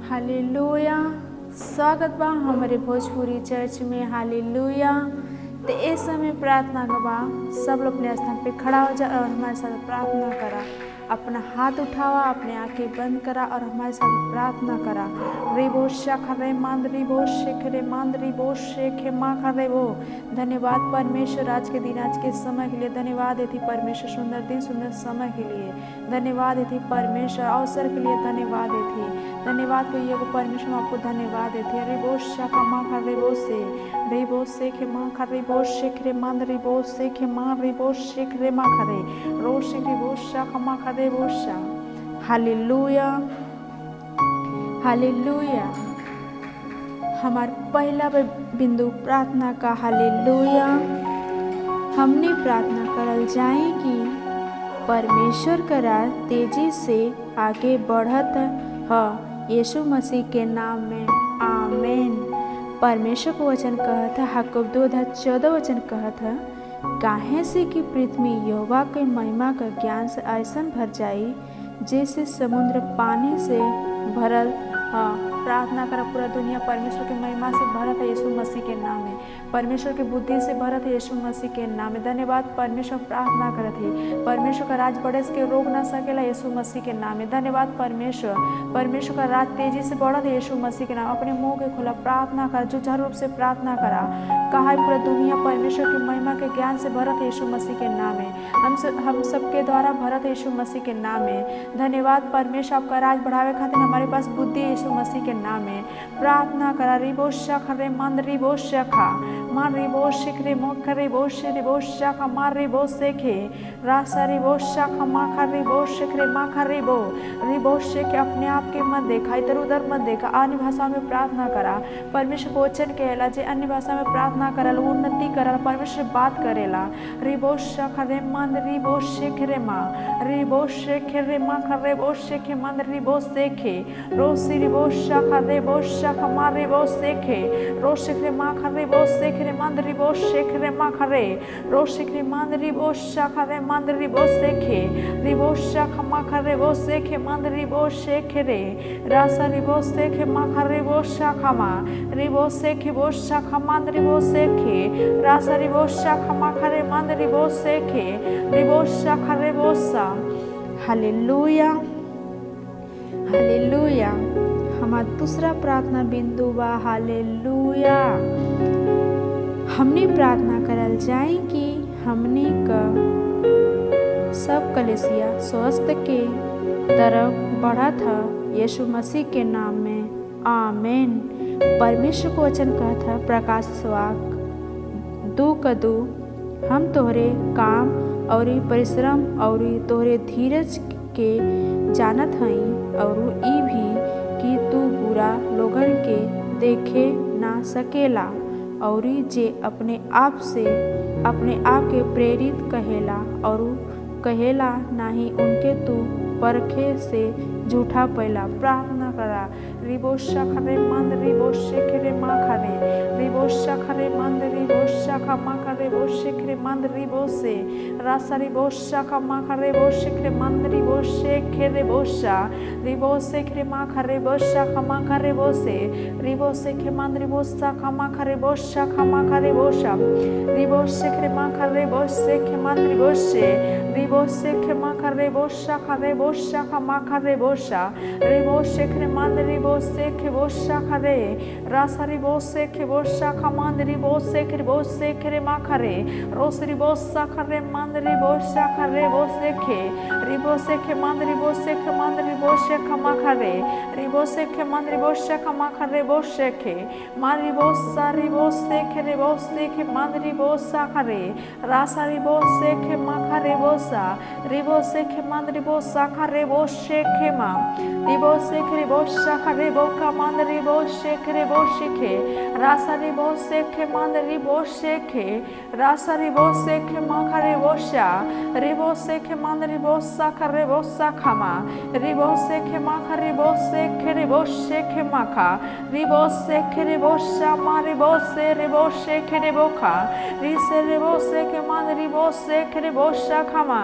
Hallelujah. स्वागत बा हमारे भोजपुरी चर्च में। हालेलुया। तो इस समय प्रार्थना का बा, सब लोग अपने स्थान पे खड़ा हो जा और हमारे साथ प्रार्थना करा। अपना हाथ उठावा, अपने आंखें बंद करा और हमारे साथ प्रार्थना करा। रिबो शखरे मांद रिबो शेखरे मांद रिबो शेखे माँ खरे वो। धन्यवाद परमेश्वर, आज के दिन, आज के समय के लिए धन्यवाद देती परमेश्वर। सुंदर दिन, सुंदर समय के लिए धन्यवाद देती परमेश्वर। अवसर के लिए धन्यवाद देती। धन्यवाद के ये परमेश्वर, आपको धन्यवाद देते। रिबो शखा माँ खरे वो से रिबो शेखे माँ खरे वो शेखरे मांद रिबो शेखे माँ रिबो शेखरे माँ खरे रो शेखरे वो शखा माँ खरे वो शा। हालेलुया। हालेलुया। हमार पहला बिंदु प्रार्थना का। हालेलुया। हमने प्रार्थना करल जाए कि परमेश्वर करा तेजी से आगे बढ़त ह यीशु मसीह के नाम में, आमीन। परमेश्वर को वचन कहत है, याकूब 2:14 वचन कहत है, काहे से कि पृथ्वी यहोवा के महिमा का ज्ञान से ऐसन भर जाई जैसे समुद्र पानी से भरल है। प्रार्थना करा, पूरा दुनिया परमेश्वर की महिमा से भरत है यीशु मसीह के नाम में। परमेश्वर की बुद्धि से भरत है यीशु मसीह के नाम में। धन्यवाद परमेश्वर। प्रार्थना करत है, परमेश्वर का राज बढ़े के रोक ना सकेला यीशु मसीह के नाम में। धन्यवाद परमेश्वर। परमेश्वर का राज तेजी से बढ़त है यीशु मसीह के नाम। अपने मुंह के खुला प्रार्थना कर, जुझारू रूप से प्रार्थना करा। कहा है पूरा दुनिया परमेश्वर की महिमा के ज्ञान से भरत है यीशु मसीह के नाम में। हम सबके द्वारा भरत है यीशु मसीह के नाम में। धन्यवाद परमेश्वर, आपका राज बढ़ावे खातिर हमारे पास बुद्धि है यीशु मसीह के नाम में। प्रार्थना करा। रिबो शखरे मंद रिबो शखा मां रिबो शिखरे मोखरे बो रिबो शखा मां रिबो सेखे रासा रिबो शखा मां खरे बो शिखरे मां खरे बो रिबो शेखे। अपने आप के मत देखा, इधर उधर मत देखा। अन्य भाषा में प्रार्थना करा। परमेश्वर को वचन कहेला जे अन्य भाषा में प्रार्थना करल उन्नति करल परमेश्वर बात करेला। रिबो शखरे मंद रिबो शिखरे मां रिबो शेखे मां खरे बो शेखे मंद रिबो सेखे रोसी रिबो शखा रिबो शखा मां रिबो सेखे रो शिखरे मां खरे बो सेखे मंद रिबो शेखरे मां खरे रो शिखरे मंद रिबो शखरे मंद रिबो सेखे रिबो शखा मां खरे बो सेखे मंद रिबो शेखरे रासा रिबो सेखे मां खरे बो शखा मां रिबो सेखे बो शखा मंद रिबो सेखे रासा रिबो शखा मां खरे मंद रिबो सेखे रिबो शखा रिबो सा। हालेलुया। हालेलुया। हमारा दूसरा प्रार्थना बिंदु बा। हालेलुया। हमने प्रार्थना करल जाए कि हमने का सब कलेसिया स्वस्थ के तरफ बढ़ा था यीशु मसीह के नाम में, आमीन। परमेश्वर को वचन कहा था प्रकाश वाक 2:2, हम तोहरे काम और परिश्रम और तोहरे धीरज के जानत हई और ई भी कि तू बुरा लोगन के देखे ना सकेला और जे अपने आप के प्रेरित कहेला और कहेला नहीं उनके तू परखे से झूठा पैला। प्रार्थना करा। रिबोशा खरे मंद रिबोशे खरे मा खरे रिबोशा खरे मंद रिबोशा खमा खरे बोशे खरे मंद रिबोसे रासा रिबोशा खमा खरे बोशे खरे मंद रिबोशे खरे बोशा रिबोसे खरे मा खरे बोशा खमा खरे बोसे रिबोसे खे मंद रिबोसा खमा खरे बोशा खमा खरे बोशा रिबोसे खरे मा खरे बोसे खे मंद रिबोशे रिबोसे खे मा खरे बोशा खरे बोशा खमा खरे बोशा रिबोसे खरे मंद रिबोसे खे बोशा खरे रासा रिबोसे खे बोशा खमंद रिबोसे खे बोसे खरे मा खरे रोस रिबोसा खरे मंद रिबोशा खरे बोसे खे रिबोसे खे मंद रिबोसे खे मंद रिबोसे खमा खरे रिबोसे खे मंद रिबोशा खमा खरे बोसे खे मा रिबोसा रिबोसे खे रिबोसे खे मंद रिबोसा खरे रासा रिबोसे खे मा खरे बोसा रिबोसे खे मंद रिबोसा खरे बोसे खे मा रिबोसे खे रिबोशा खरे बोका मंद रिबोसे खे रिबोसे खे रासा रिबोसे खे मंद रिबोसे खे रासा रिबोसे खे मा खरे बोशा रिबोसे खे मंद रिबोसा खरे बोसा खमा रिबोसे खे मा खरे बोसे खे रिबोसे खे मा खा रिबोसे खे रिबोशा मा रिबोसे रिबोसे खे रिबोखा रिसे रिबोसे खे मंद रिबोसे खे रिबोशा खमा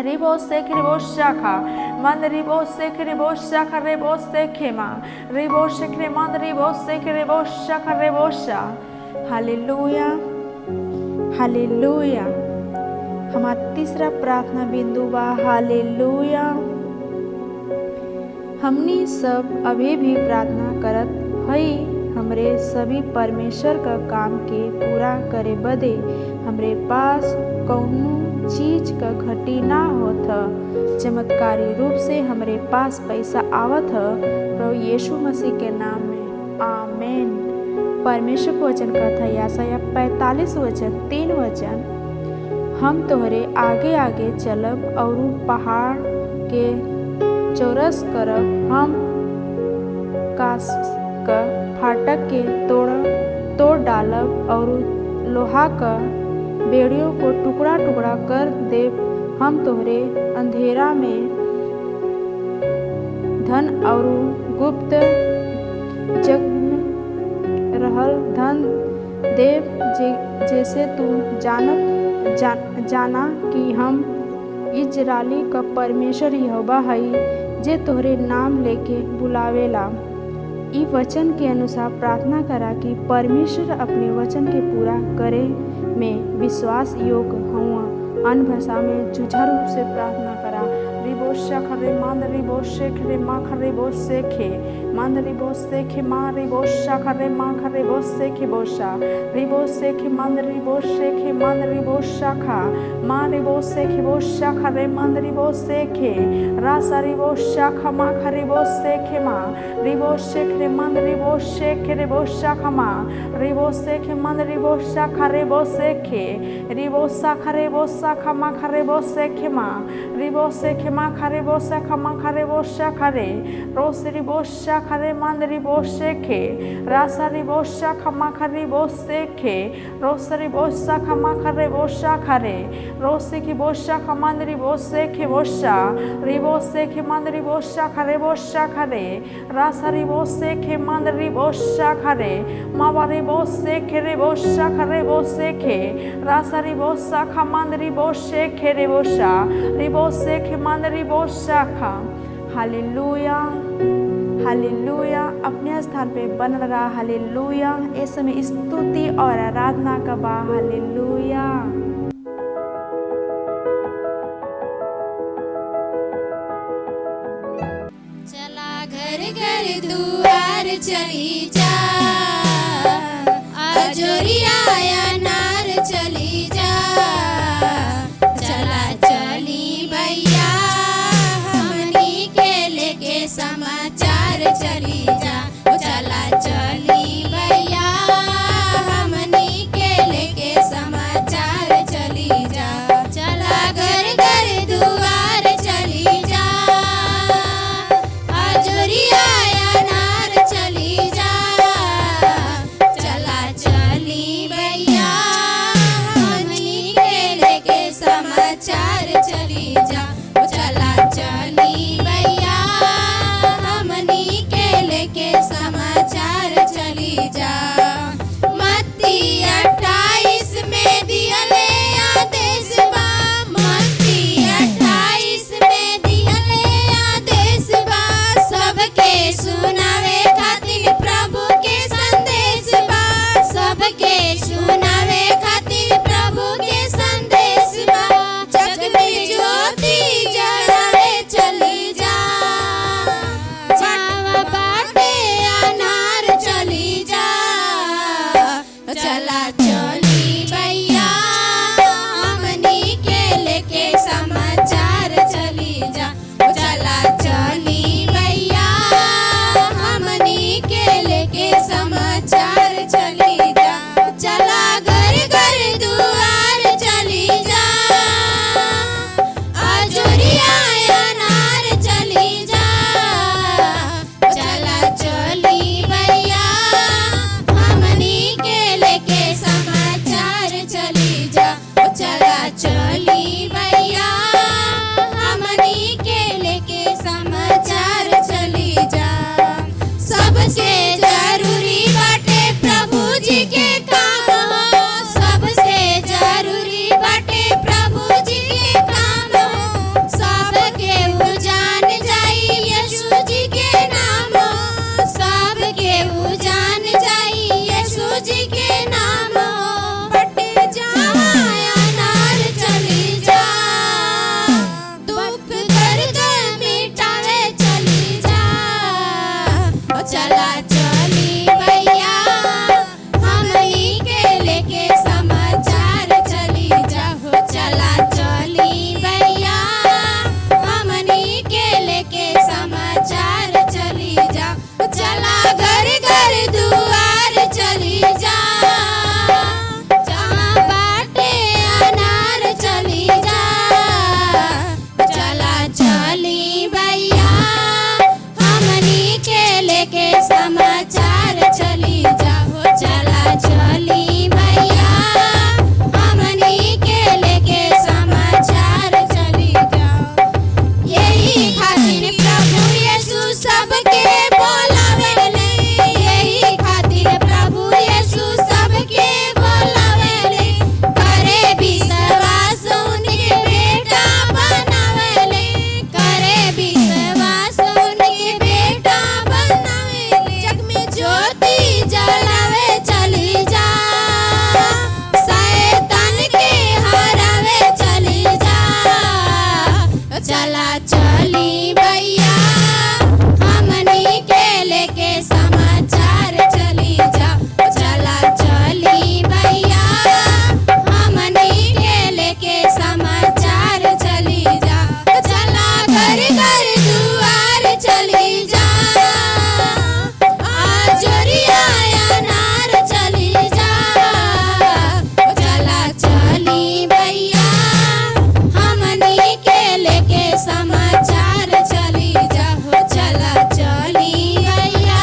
रिबोसे खे रिबोशा खा मंद रिबोसे खे रिबोशा खा रिबोसे खे मा रिबोसे खे मंद रिबोसे खे रिबोशा खा रिबोशा हालेलुया हालेलुया। हमारा तीसरा प्रार्थना बिंदु बा हालेलुया। हमनी सब अभी भी प्रार्थना करत हई हमरे सभी परमेश्वर का काम के पूरा करे बदे हमरे पास कौनो चीज का घटी ना होत ह। चमत्कारी रूप से हमरे पास पैसा आवत ह प्रभु यीशु मसीह के नाम में आमीन। परमेश्वर को वचन कहता है यशायाह 45 वचन 3 वचन हम तोहरे आगे आगे चलब और पहाड़ के चौरस करब हम कास का फाटक के तोड़ डालब और लोहा का बेड़ियों को टुकड़ा टुकड़ा कर देव हम तोहरे अंधेरा में धन और गुप्त जग रहल धन देव जैसे तू जाना कि हम इजराइली का परमेश्वर यहोवा हई जे तोहरे नाम लेके बुलावेला। ई वचन के अनुसार प्रार्थना करा कि परमेश्वर अपने वचन के पूरा करे में विश्वास योग्य हुआ। अन्य भाषा में जुझारू रूप से प्रार्थना करा रिबोशा खरे मंद रिबोशे खरे मा खरे बोसे खे मंद रिबोसे खे मा रिबोशा खरे मा खरे बोसे खे बोशा रिबोसे खे मंद रिबोशे खे मंद रिबोशा खा मा रिबोसे खे बोशा खरे मंद रिबोसे खे रासा रिबोशा खा मा खरे बोसे खे मा रिबोशे खरे मंद रिबोशे खे रिबोशा खा मा रिबोसे खे मंद रिबोशा खरे बोसे खे रिबोसा खरे बोसा खा मा खरे बोसे खे मा रिबोसे खे मा खरे बोसा खा मा खरे बोशा खरे रोसे रिबोशा खरे मंद रिबोशे खे रासा रिबोशा खा मा खरे बोसे खे रोसे रिबोशा खा मा खरे बोशा खरे रोसे की बोशा खा मंद रिबोसे खे बोशा रिबोसे खे मंद रिबोशा खरे बोशा खरे रासा रिबोसे खे मंद रिबोशा खरे मावा रिबोसे खे रिबोशा खरे बोसे खे रासा रिबोसा खा मंद रिबोशे खे रिबोशा रिबोसे खे मंद रिबोशा खा। Hallelujah hallelujah. अपने स्थान पे बन रहा हालेलुया। इस समय स्तुति और आराधना का बा हालेलुया। चला घर घर दुआर चली जा अजोरिया अनार चली जा चला चली भैया हमनी के लेके समाचार चली जा चला चली भैया हमनी के लेके समाचार चली जा चला घर घर दुआर चली जा अजोरिया अनार चली जा चला चली भैया चली भैया हमनी के लेके समाचार चली जा चला चली भैया हमनी के लेके समाचार चली जा चला घर घर दुआर चली जा आजोरिया अनार चली जा चला चली भैया हमनी के लेके समाचार चली जा हो चला चली भैया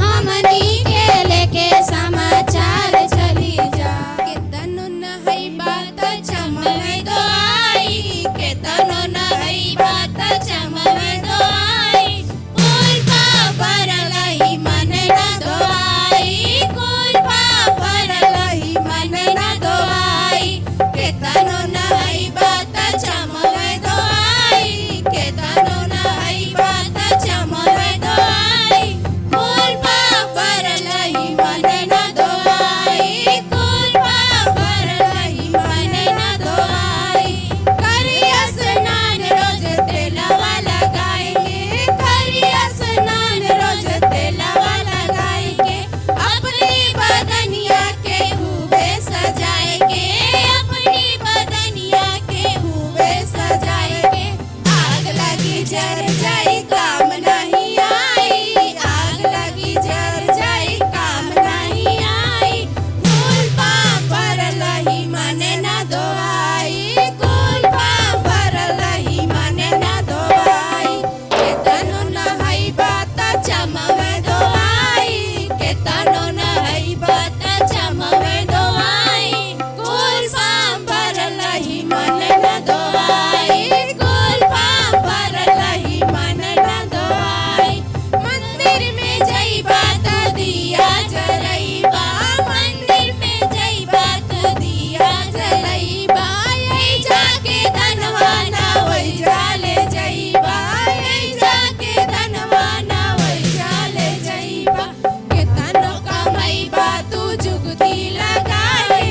हमनी के लेके समाचार चली जा केतनो नहीं बात चमन दो आई केतनो नहीं बात चमन दो आई कुल पापर लही मन न दो आई कुल पापर लही मन न दो आई केतनो नहीं बात चमन दो आई केतनो नहीं बात चमन दो आई कुल पापर लही मन न दो आई कुल पापर लही मन न दो आई करिया स्नान रोज तेलवा लगाए के करिया स्नान रोज तेलवा लगाए के अपनी बदनिया के खूबे सजाए के अपनी बदनिया के खूबे सजाए के आग लगी जर जाई काम नहीं आई आग लगी जर जाई काम नहीं आई कुल पापर लही मन न दो आई कुल पापर लही मन न दो आई केतनो नहीं बात चमवे दो आई केतनो नहीं बात चमवे दो आई कुल पापर लही मन न दो आई कुल पापर लही मन न दो आई मंदिर में जई बात दिया जलईबा मंदिर में जई बात दिया जलईबा यही जाके धनवाना वही जाले जईबा यही जाके धनवाना वही जाले जईबा केतनो कमाईबा तू जुगती लगाए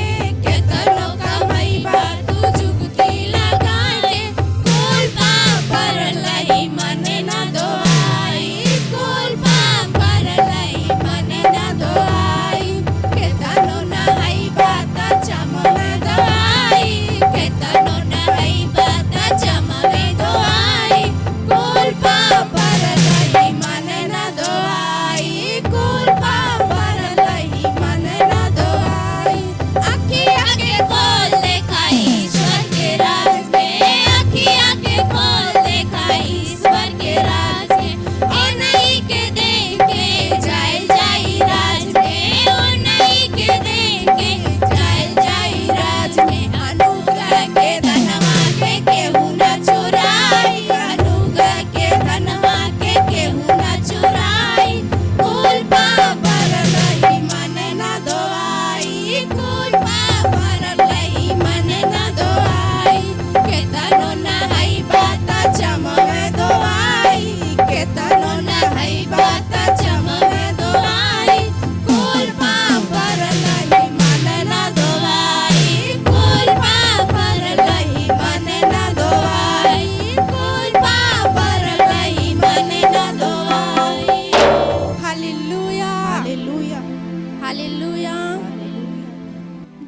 केतनो कमाईबा तू जुगती लगाए कुल पापर लही मन न दो आई कुल पापर लही मन न दो आई केतनो नहीं बात चमवे दो आई केतनो नहीं बात चमवे दो आई कुल पापर लही मन न दो आई कुल पापर लही मन न दो आई आखी आगे खोल देखा ईश्वर के राज में आखी आगे खोल देखा ईश्वर के राज में ओ नहीं के देख के जाए जाई राज में ओ नहीं के देख के जाए जाई राज में अनुग्रह के धनवा के केहू न चुराई अनुग्रह के धनवा के केहू न चुराई कुल पापर लही मन न दो आई कुल पापर लही मन न दो आई केतनो नहीं बात चमवे दो आई केतनो नहीं बात चमवे दो आई कुल पापर लही मन न दो आई कुल पापर लही मन न दो आई कुल पापर लही मन न दो आई हालेलुया हालेलुया हालेलुया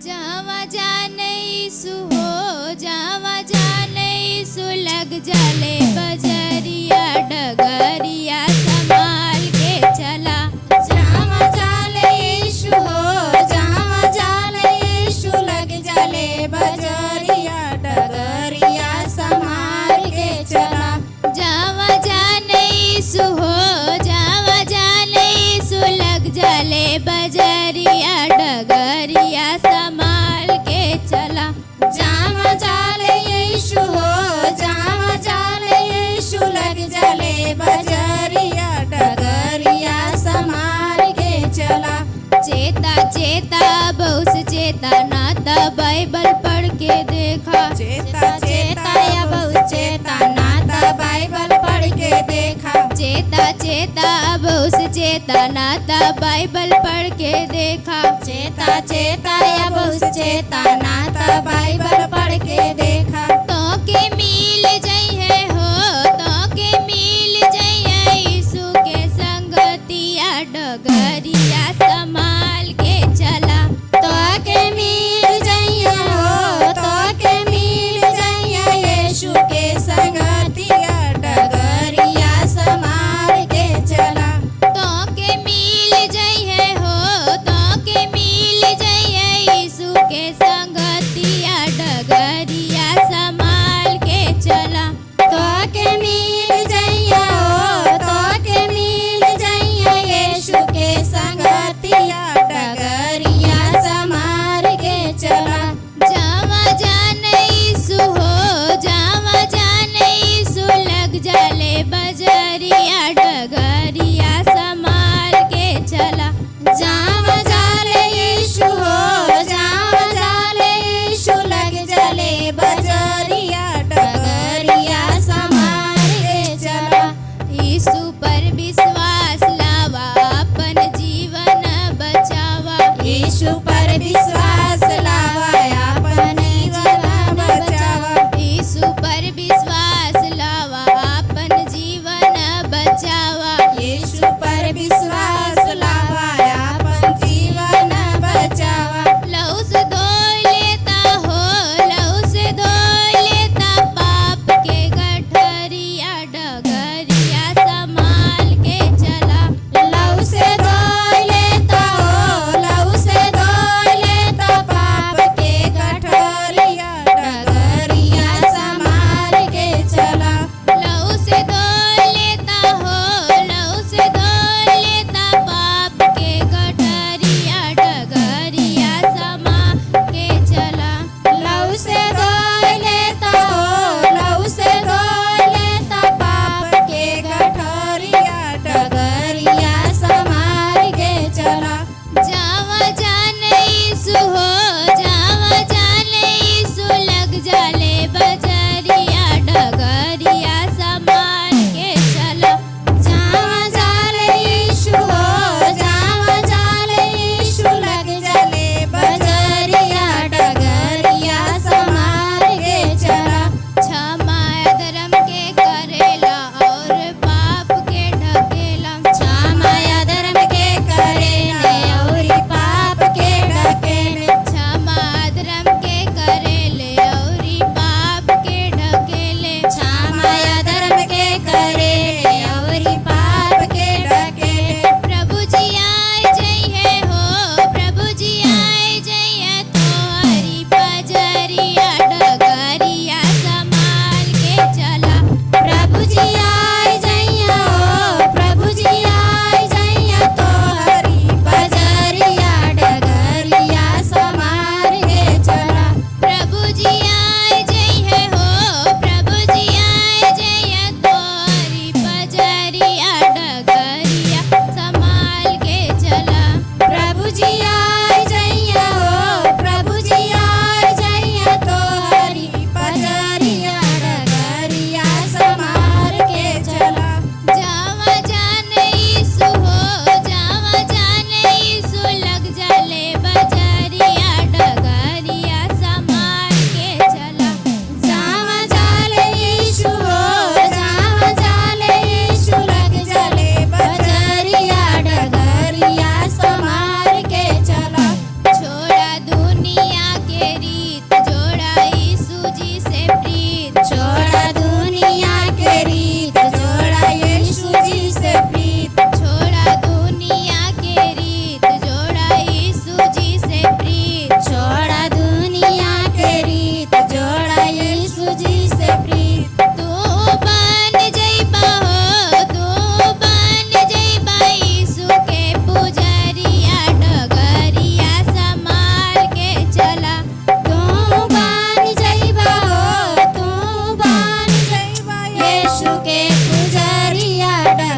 जावा जाने यीशु हो जावा जाने यीशु लग जाले बजरिया डगरिया संभाल के चला जावा जाले यीशु हो जावा जाले यीशु लग जाले बजरिया डगरिया संभाल के चला जावा जाने यीशु हो जावा जाने यीशु लग जाले बजरिया डगरिया संभाल के चला जावा जाले यीशु हो जावा जाले यीशु लग जाले बजरिया डगरिया संभाल के चला चेता चेता बहुत चेता नाता बाइबल पढ़ के देखा चेता चेता या बहुत चेता नाता बाइबल पढ़ के देखा चेता चेता बहुत चेता नाता बाइबल पढ़ के देखा चेता चेता या बहुत चेता नाता बाइबल पढ़ के देखा तो के मिल जाई है हो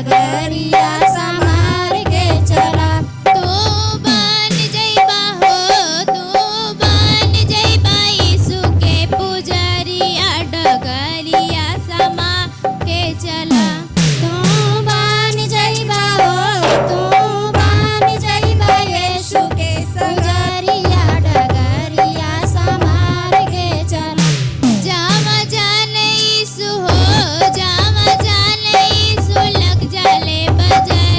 डगरिया संभार के चला। तू बन जइबा हो, तू बन जइबा यीशु के पुजरिया डगरिया संभार के चला। तू बन जइबा हो, तू बन जइबा यीशु के पुजरिया डगरिया संभार के चला। जावा जाने यीशु हो, जावा जाने यीशु लग जाले बजाए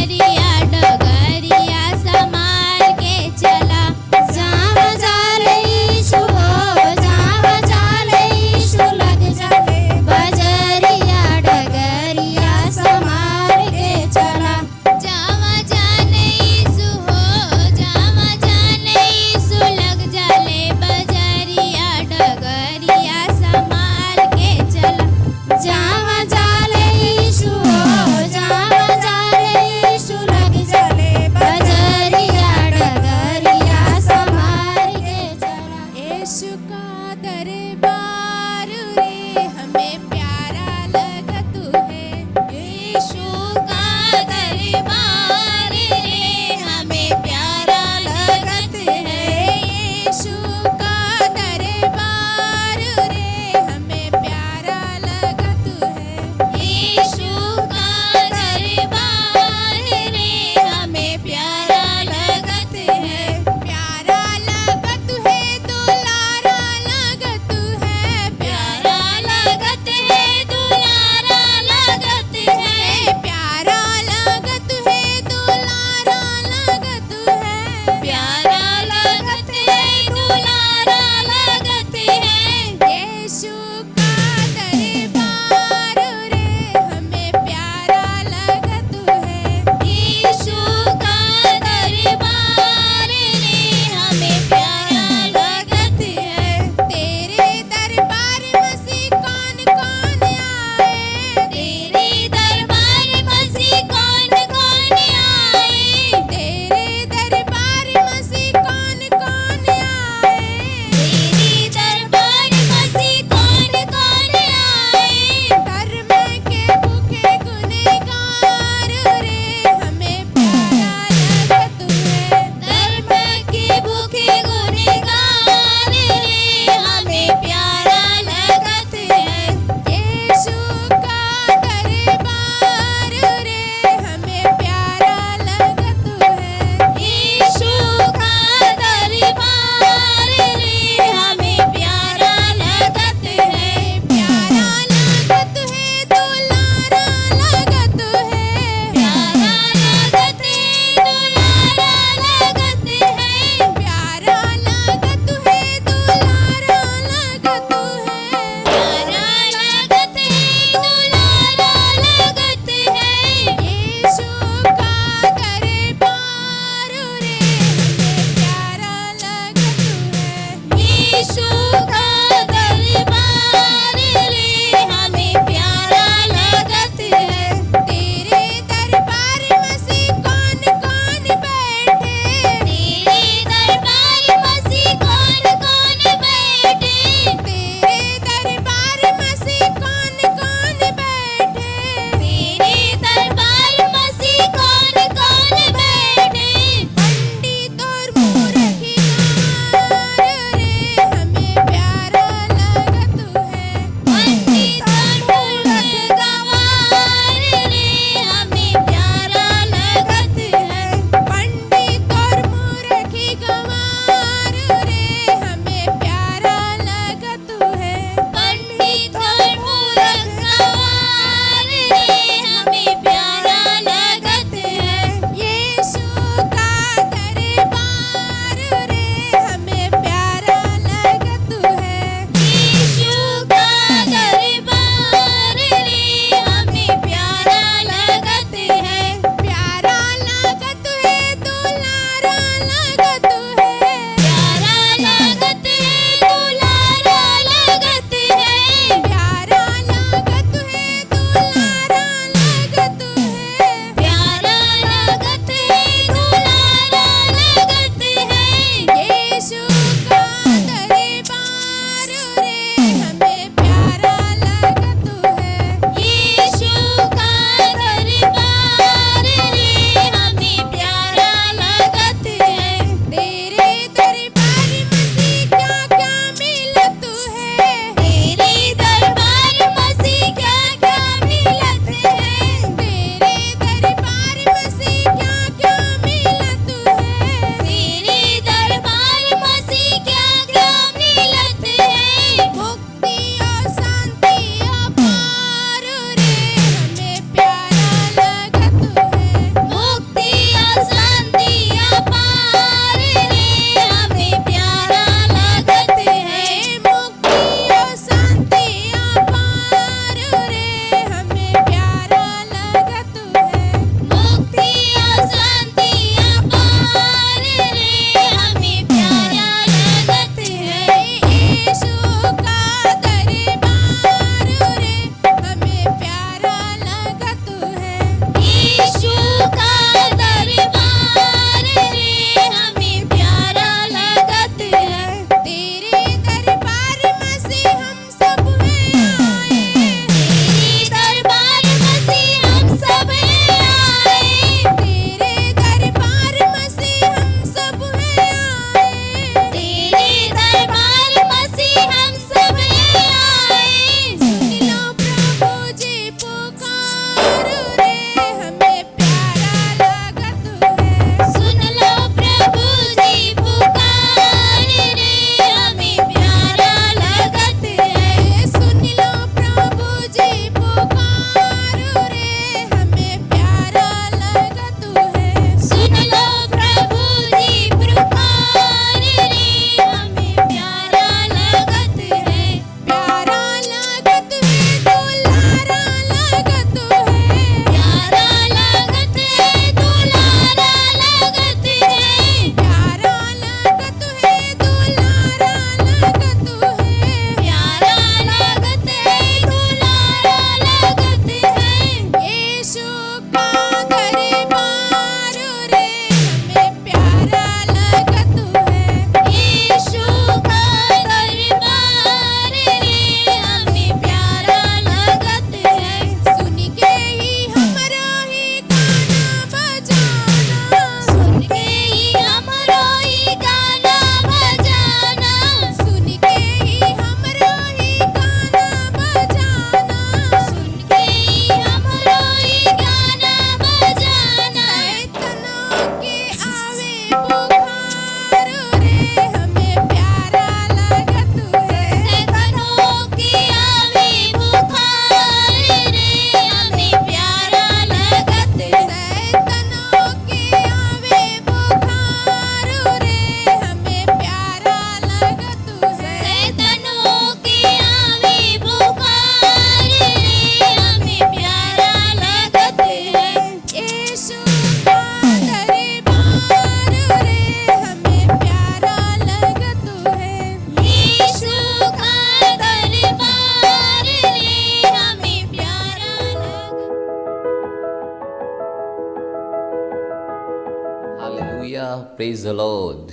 हालेलुया, प्रेज द लॉर्ड।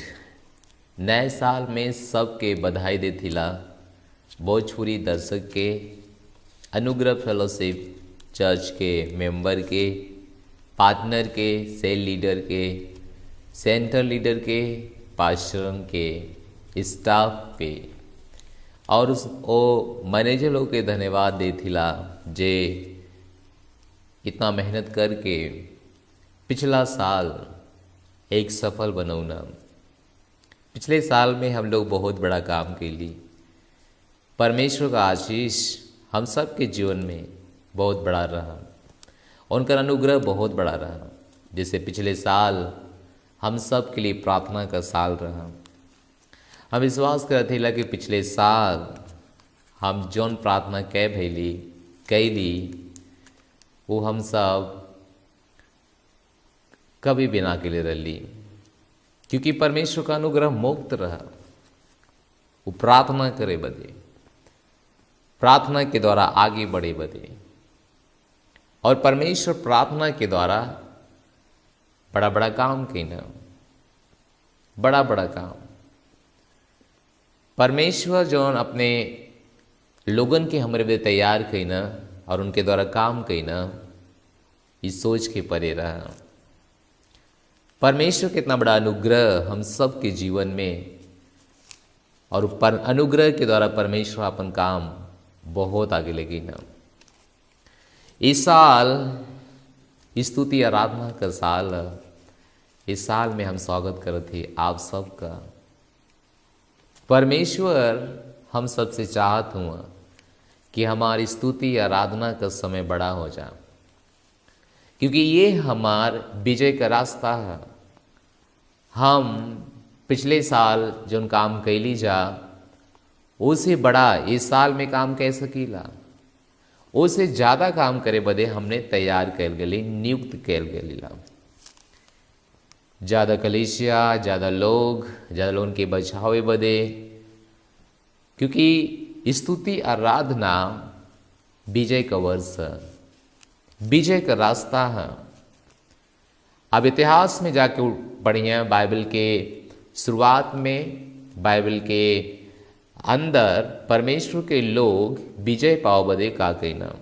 नए साल में सबके बधाई देथिला। भोजपुरी दर्शक के, अनुग्रह फेलोशिप चर्च के मेंबर के, पार्टनर के, सेल लीडर के, सेंटर लीडर के, पास्टरन के, स्टाफ पे और ओ मैनेजर लोग के धन्यवाद देथिला जे इतना मेहनत करके पिछला साल एक सफल बनौना। पिछले साल में हम लोग बहुत बड़ा काम कैली। परमेश्वर का आशीष हम सब के जीवन में बहुत बड़ा रहा, उनका अनुग्रह बहुत बड़ा रहा। जैसे पिछले साल हम सब के लिए प्रार्थना का साल रहा। हम विश्वास करते थे कि पिछले साल हम जौन प्रार्थना कैली वो हम सब कभी बिना के लिए रही, क्योंकि परमेश्वर का अनुग्रह मुक्त रहा। वो प्रार्थना करे बदे, प्रार्थना के द्वारा आगे बढ़े बदे, और परमेश्वर प्रार्थना के द्वारा बड़ा बड़ा काम कहना, बड़ा बड़ा काम। परमेश्वर जो अपने लोगन के हमारे बदे तैयार कहना और उनके द्वारा काम कहना, इस सोच के परे रहा। परमेश्वर के इतना बड़ा अनुग्रह हम सब के जीवन में, और अनुग्रह के द्वारा परमेश्वर अपन काम बहुत आगे लगी ना। इस साल स्तुति आराधना का साल, इस साल में हम स्वागत करते थे आप सबका। परमेश्वर हम सबसे चाहत हुआ कि हमारी स्तुति आराधना का समय बड़ा हो जाए, क्योंकि ये हमार विजय का रास्ता है। हम पिछले साल जो काम कैली जा उसे बड़ा इस साल में काम कह सकीला, उसे ज़्यादा काम करे बदे हमने तैयार कैल गली, नियुक्त कैल गलीला। ज़्यादा कलीसिया, ज़्यादा लोग के बचावे बदे, क्योंकि स्तुति आराधना विजय का वर्ष है, विजय का रास्ता है। अब इतिहास में जाके पढ़िए, बाइबल के शुरुआत में, बाइबल के अंदर परमेश्वर के लोग विजय पाओ बदे का कहना,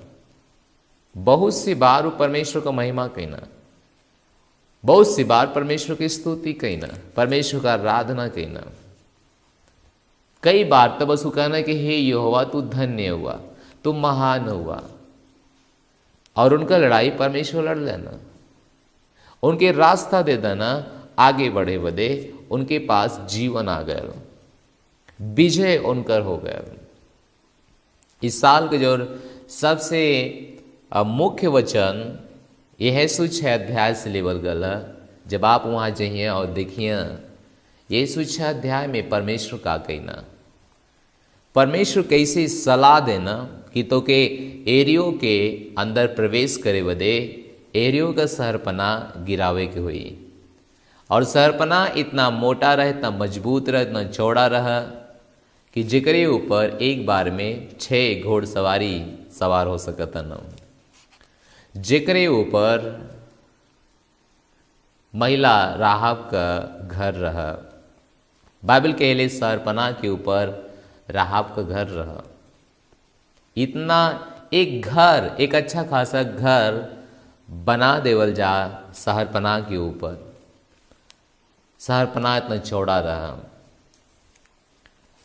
बहुत सी बार वो परमेश्वर का महिमा कहना, बहुत सी बार परमेश्वर की स्तुति कहना, परमेश्वर का आराधना कहना। कई बार तो बस वो कहना कि हे यहोवा तू धन्य हुआ, तू महान हुआ, और उनका लड़ाई परमेश्वर लड़ लेना, उनके रास्ता दे देना, आगे बढ़े बदे उनके पास जीवन आ गया, विजय उनकर हो गया। इस साल के जो सबसे मुख्य वचन यह है 6 अध्याय से लेवल गला। जब आप वहाँ जाइए और देखिए ये 6 अध्याय में परमेश्वर का कहना, परमेश्वर कैसे सलाह देना कि तो के एरियो के अंदर प्रवेश करे बदे एरियो का सहरपना गिरावे के हुई, और सहरपना इतना मोटा रहे, इतना मजबूत रहे, इतना चौड़ा रहा कि जेकरे ऊपर एक बार में 6 घोड़सवारी सवार हो सकता न। जेकरे ऊपर महिला राहाब का घर रहा, बाइबल के लिए सहरपना के ऊपर राहाब का घर रहा। इतना एक घर, एक अच्छा खासा घर बना देवल जा सहरपना के ऊपर। सहरपना इतना चौड़ा रहा।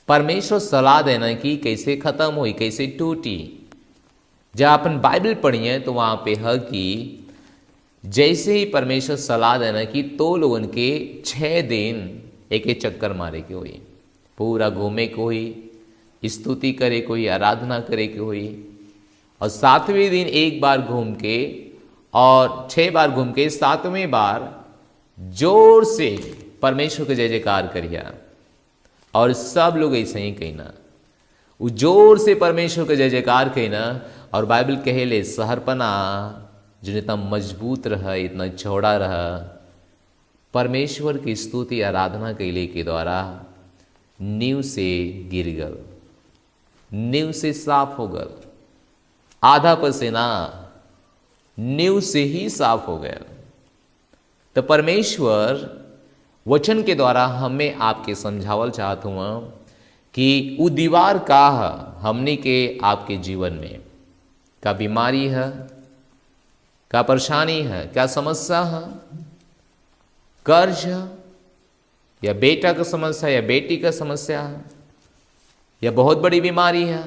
परमेश्वर सलाह देना कि कैसे खत्म हुई, कैसे टूटी। जब अपन बाइबल पढ़िए तो वहां पे है कि जैसे ही परमेश्वर सलाह देना कि तो लोगन के 6 दिन एक एक चक्कर मारे के हुई, पूरा घूमे के हुई, स्तुति करे के हुई, आराधना करे के हुई, और 7वें दिन एक बार घूम के, और 6 बार घूम के 7वें बार जोर से परमेश्वर के जय जयकार करिया। और सब लोग ऐसे ही कहना, वो जोर से परमेश्वर का जय जयकार कहना। और बाइबल कहेले सहरपना जो इतना मजबूत रहा, इतना चौड़ा रहा, परमेश्वर की स्तुति आराधना कैले के द्वारा नींव से गिर गल, नींव से साफ हो गल। आधा पसीना नींव से ही साफ हो गया। तो परमेश्वर वचन के द्वारा हमें आपके समझावल चाहत हुआ कि वो दीवार का है हमने के आपके जीवन में, का बीमारी है, का परेशानी है, क्या समस्या है, कर्ज है, या बेटा का समस्या या बेटी का समस्या है, या बहुत बड़ी बीमारी है,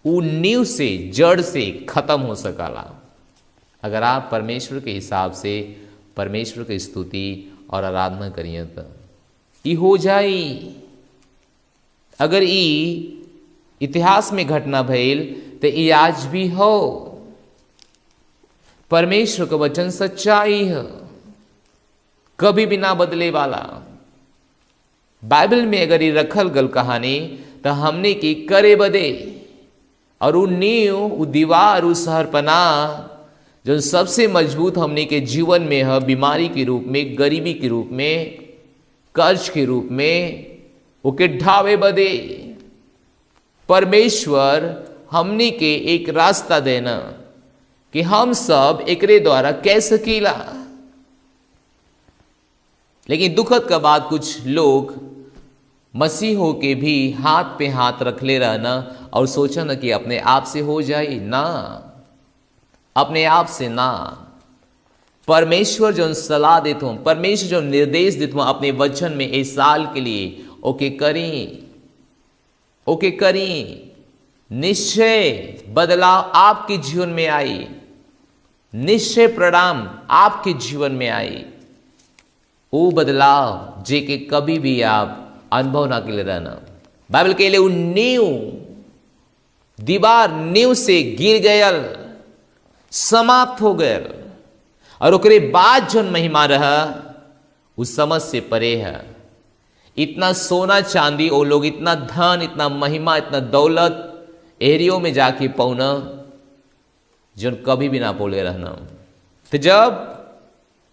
वो नींव से जड़ से खत्म हो सकाला अगर आप परमेश्वर के हिसाब से परमेश्वर की स्तुति और आराधना करिए तो ये हो जाई। अगर ये इतिहास में घटना भइल तो ये आज भी हो। परमेश्वर का वचन सच्चाई है, कभी भी ना बदले वाला। बाइबल में अगर ये रखल गल कहानी तो हमने की करे बदे और वो नींव, वो दीवार, वो शहरपना जो सबसे मजबूत हमने के जीवन में है, बीमारी के रूप में, गरीबी के रूप में, कर्ज के रूप में, ओके ढावे बदे परमेश्वर हमने के एक रास्ता देना कि हम सब एकरे द्वारा कह सकीला। लेकिन दुखद का बात, कुछ लोग मसीह हो के भी हाथ पे हाथ रख ले रहना और सोचा ना कि अपने आप से हो जाए ना, अपने आप से ना। परमेश्वर जो सलाह देता हूं, परमेश्वर जो निर्देश देता हूं अपने वचन में इस साल के लिए, ओके करी, निश्चय बदलाव आपके जीवन में आई, निश्चय परिणाम आपके जीवन में आई। वो बदलाव जे के कभी भी आप अनुभव ना के लिए रहना। बाइबल के लिए नींव, दीवार नींव से गिर गयल, समाप्त हो गयल, और ओकरे बाद जो महिमा रहा उस समझ से परे है। इतना सोना चांदी वो लोग, इतना धन, इतना महिमा, इतना दौलत एरियो में जाके पौना जो कभी भी ना बोले रहना। तो जब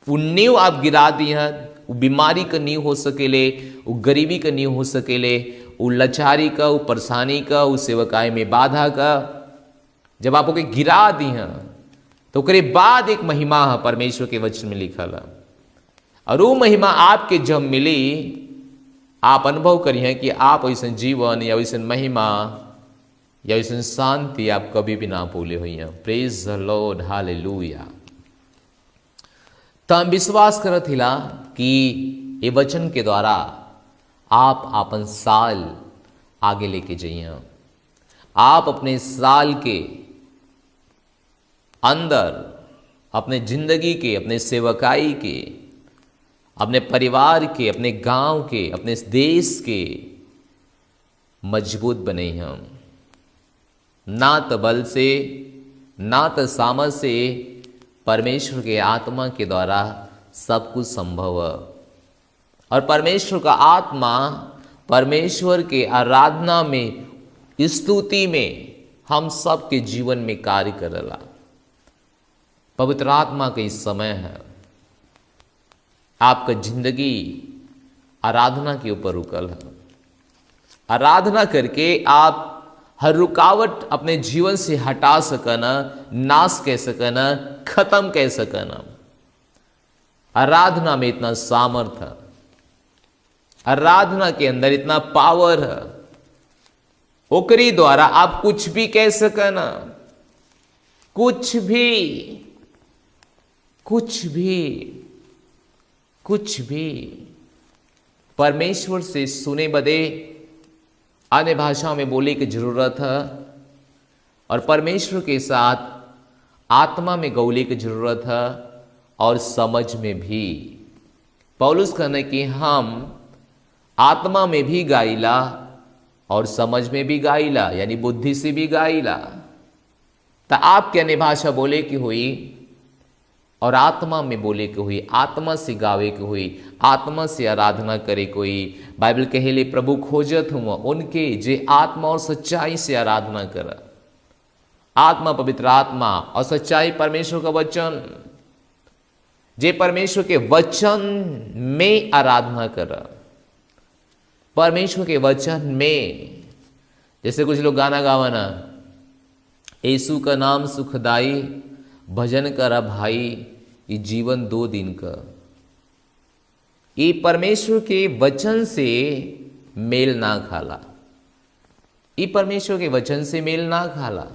वो नींव आप गिरा दी है, वो बीमारी का नींव हो सकेले, वो गरीबी का नींव हो सकेले, वो लाचारी का, वो परेशानी का, वो सेवकाई में बाधा का, जब आप ओके गिरा दी हैं तो ओकरे बाद एक महिमा है परमेश्वर के वचन में लिखल है। और वो महिमा आपके जब मिली, आप अनुभव करिए कि आप ऐसा जीवन या वैसे महिमा या वैसे शांति आप कभी भी ना भूले हुई हैं। Praise the Lord, hallelujah. तो हम विश्वास करत हिला कि ये वचन के द्वारा आप अपन साल आगे लेके जाइए। आप अपने साल के अंदर अपने जिंदगी के, अपने सेवकाई के, अपने परिवार के, अपने गांव के, अपने देश के मजबूत बने हम। ना तो बल से, ना तो सामर्थ से, परमेश्वर के आत्मा के द्वारा सब कुछ संभव है। और परमेश्वर का आत्मा परमेश्वर के आराधना में, स्तुति में हम सब के जीवन में कार्य करेला। पवित्र आत्मा का इस समय है, आपका जिंदगी आराधना के ऊपर रुकल है। आराधना करके आप हर रुकावट अपने जीवन से हटा सकना, नाश कह सकना, खत्म कह सकना। आराधना में इतना सामर्थ्य है, आराधना के अंदर इतना पावर है, ओकरी द्वारा आप कुछ भी कह सकना, कुछ भी, कुछ भी, कुछ भी। परमेश्वर से सुने बदे अन्य भाषाओं में बोले की जरूरत है, और परमेश्वर के साथ आत्मा में गौले की जरूरत है, और समझ में भी। पौलुस कहने कि हम आत्मा में भी गाइला और समझ में भी गाइला, यानी बुद्धि से भी गाइला। तो आप क्या भाषा बोले की हुई और आत्मा में बोले की हुई, आत्मा से गावे की हुई, आत्मा से आराधना करे कोई। बाइबल कहेले प्रभु खोजत हुआ उनके जे आत्मा और सच्चाई से आराधना कर। आत्मा पवित्र आत्मा और सच्चाई परमेश्वर का वचन, जे परमेश्वर के वचन में आराधना कर, परमेश्वर के वचन में। जैसे कुछ लोग गाना गावाना, यीशु का नाम सुखदाई, भजन करा भाई, ये जीवन 2 दिन का। ये परमेश्वर के वचन से मेल ना खाला, ये परमेश्वर के वचन से मेल ना खाला।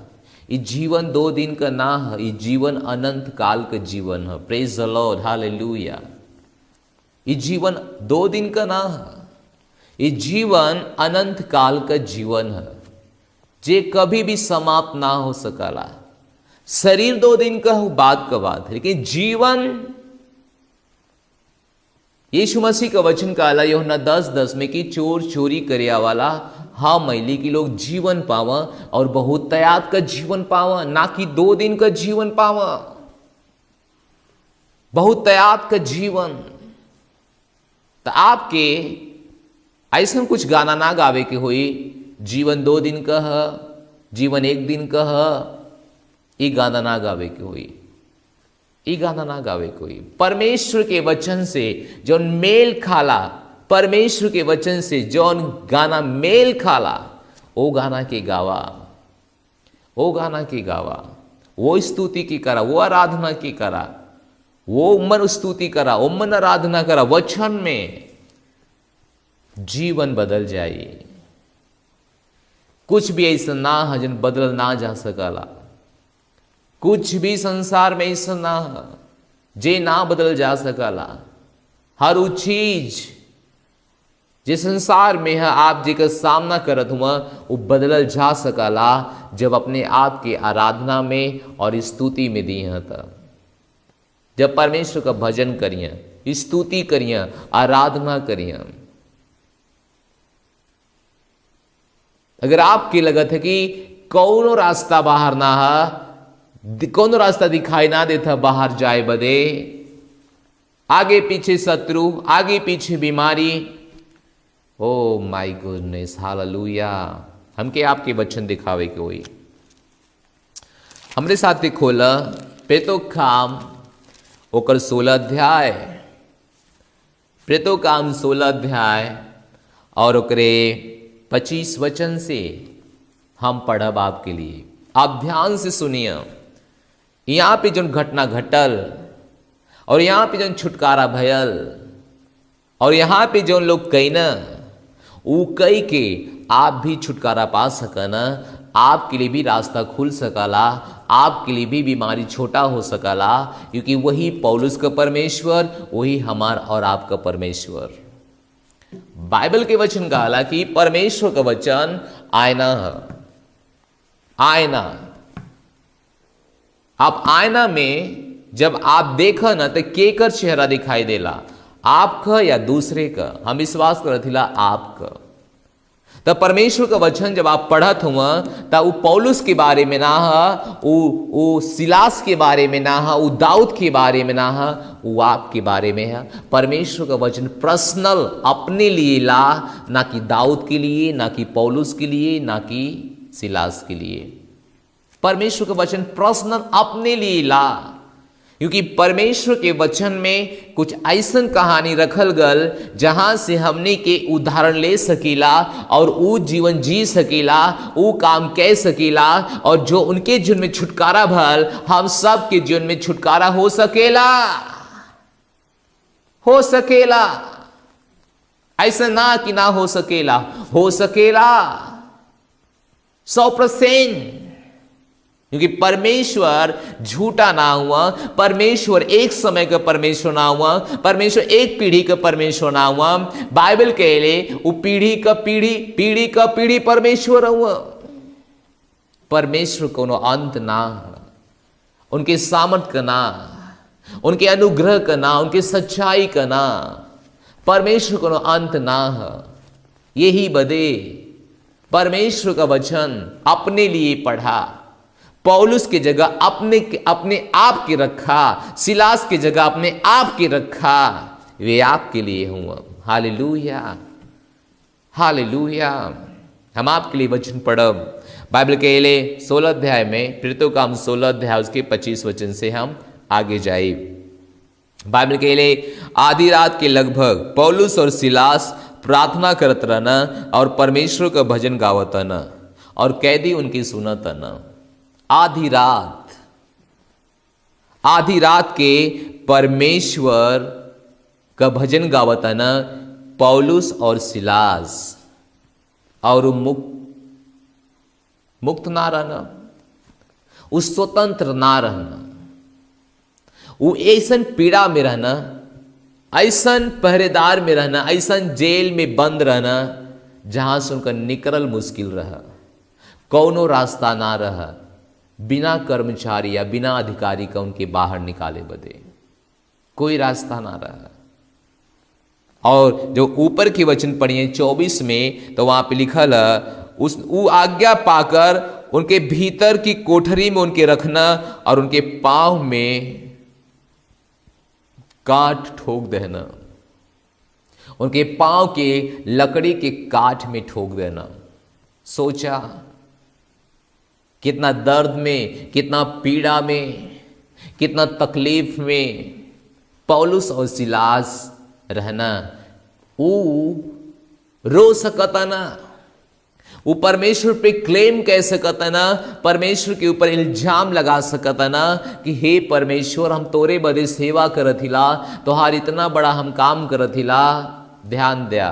ये जीवन 2 दिन का ना है, ये जीवन अनंत काल का जीवन है। Praise the Lord, hallelujah. ये जीवन 2 दिन का ना है, ये जीवन अनंत काल का जीवन है, जे कभी भी समाप्त ना हो सकला। शरीर 2 दिन का बात का बात है, लेकिन जीवन यीशु मसीह का वचन काला यूहन्ना 10:10 में कि चोर चोरी करे वाला हाँ मैली की लोग जीवन पावा और बहुत तयात का जीवन पावा, ना कि 2 दिन का जीवन पावा, बहुत तयात का जीवन। तो आपके ऐसा कुछ गाना ना गावे के हुई जीवन 2 दिन का है, जीवन 1 दिन का है, ये गाना ना गावे के हुई, ये गाना ना गावे कोई। परमेश्वर के वचन से जो मेल खाला, परमेश्वर के वचन से जो गाना मेल खाला, वो गाना के गावा, वो गाना के गावा, वो स्तुति की करा, वो आराधना की करा, वो मन स्तुति करा, वो मन आराधना करा। वचन में जीवन बदल जाए। कुछ भी ऐसा ना है जन बदल ना जा सकला, कुछ भी संसार में ऐसा ना है जे ना बदल जा सकला। हर वो चीज जे संसार में है आप जेकर सामना करत हुआ वो बदलल जा सकला जब अपने आप के आराधना में और स्तुति में दी है। तब जब परमेश्वर का भजन करिए, स्तुति करिए, आराधना करिए। अगर आपकी लगत है कि कौनो रास्ता बाहर ना है, कौनो रास्ता दिखाई ना देता बाहर जाए बदे, आगे पीछे शत्रु, आगे पीछे बीमारी, ओ माय गुडनेस, हालेलुया। हमके आपके वचन दिखावे के होई। हमरे साथ खोला प्रेतो काम ओकर 16 अध्याय, प्रेतो काम 16 अध्याय और ओकरे 25 वचन से हम पढ़ब आपके लिए। आप ध्यान से सुनिए। यहाँ पे जो घटना घटल और यहाँ पे जो छुटकारा भयल और यहाँ पे जो लोग कही ना वो कई के आप भी छुटकारा पा सकना, आपके लिए भी रास्ता खुल सकला, आपके लिए भी बीमारी छोटा हो सकला, क्योंकि वही पौलुस का परमेश्वर, वही हमार और आपका परमेश्वर। बाइबल के वचन कहा कि परमेश्वर का वचन आईना है। आईना, आप आईना में जब आप देखा ना तो केकर चेहरा दिखाई देला, आपका या दूसरे का? हम विश्वास करथिला आपका। तो परमेश्वर का वचन जब आप पढ़त हुआ तो वो पौलुस के बारे में ना है, वो सिलास के बारे में ना है, वो दाऊद के बारे में ना है, वो आपके बारे में है। परमेश्वर का वचन पर्सनल अपने लिए ला, ना कि दाऊद के लिए, ना कि पौलुस के लिए, ना कि सिलास के लिए। परमेश्वर का वचन पर्सनल अपने लिए ला, क्योंकि परमेश्वर के वचन में कुछ ऐसन कहानी रखल गल जहां से हमने के उदाहरण ले सकीला और वो जीवन जी सकीला, वो काम कह सकीला, और जो उनके जीवन में छुटकारा भल हम सब के जीवन में छुटकारा हो सकेला, हो सकेला। ऐसा ना कि ना हो सकेला, हो सकेला 100%। क्योंकि परमेश्वर झूठा ना हुआ, परमेश्वर एक समय का परमेश्वर ना हुआ, परमेश्वर एक पीढ़ी का परमेश्वर ना हुआ। बाइबल के लिए वो पीढ़ी का पीढ़ी, पीढ़ी का पीढ़ी परमेश्वर हुआ। परमेश्वर को अंत ना, उनके सामर्थ का ना, उनके अनुग्रह का ना, उनके सच्चाई का ना, परमेश्वर को अंत ना है। यही बदे परमेश्वर का वचन अपने लिए पढ़ा, पौलुस की जगह अपने आप के रखा, सिलास की जगह अपने आप के रखा, वे आपके लिए हुआ। Hallelujah, hallelujah. हम आपके लिए वचन पढ़ब बाइबल के लिए 16 अध्याय में, प्रेरितों का हम 16 अध्याय उसके 25 वचन से हम आगे जाए। बाइबल के लिए आधी रात के लगभग पौलुस और सिलास प्रार्थना करत रहना और परमेश्वर का भजन गावत न, और कैदी उनकी सुनत न। आधी रात के परमेश्वर का भजन गावतन पौलुस और सिलास, और मुक्त ना रहना, उ स्वतंत्र ना रहना, वो ऐसन पीड़ा में रहना, ऐसन पहरेदार में रहना, ऐसन जेल में बंद रहना जहां से उनका निकलल मुश्किल रहा, कौनो रास्ता ना रहा, बिना कर्मचारी या बिना अधिकारी का उनके बाहर निकाले बदे कोई रास्ता ना रहा। और जो ऊपर के वचन पढ़िए 24 में, तो वहां पे लिखल वो आज्ञा पाकर उनके भीतर की कोठरी में उनके रखना और उनके पांव में काट ठोक देना, उनके पांव के लकड़ी के काठ में ठोक देना। सोचा कितना दर्द में, कितना पीड़ा में, कितना तकलीफ में पौलुस और सिलास रहना। वो रो सकता ना, वो परमेश्वर पे क्लेम कह सकता ना, परमेश्वर के ऊपर इल्जाम लगा सकता ना कि हे परमेश्वर, हम तोरे बदे सेवा करत हिला, तोहार इतना बड़ा हम काम करत हिला। ध्यान दिया,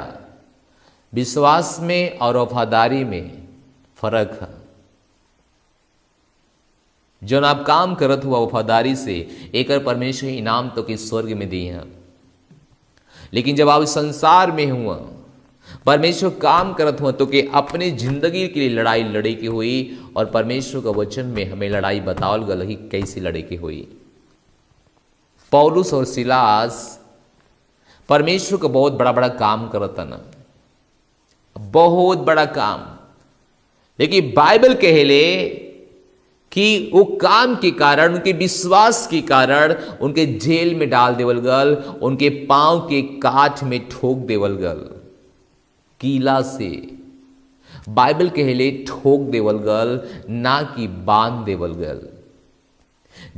विश्वास में और वफादारी में फर्क है। जो आप काम करत हुआ वफादारी से, एक परमेश्वर इनाम तो कि स्वर्ग में दी है। लेकिन जब आप संसार में हुआ, परमेश्वर काम करत हुआ, तो कि अपनी जिंदगी के लिए लड़ाई लड़े की हुई, और परमेश्वर का वचन में हमें लड़ाई बतावल गल कि कैसी लड़े की हुई। पौलुस और सिलास परमेश्वर का बहुत बड़ा बड़ा काम करता ना, बहुत बड़ा काम। लेकिन बाइबल कहले कि वो काम के कारण, उनके विश्वास के कारण उनके जेल में डाल देवल गल, उनके पांव के काठ में ठोक देवल गल, कीला से। बाइबल कहले ठोक देवल गल, ना कि बांध देवल गल।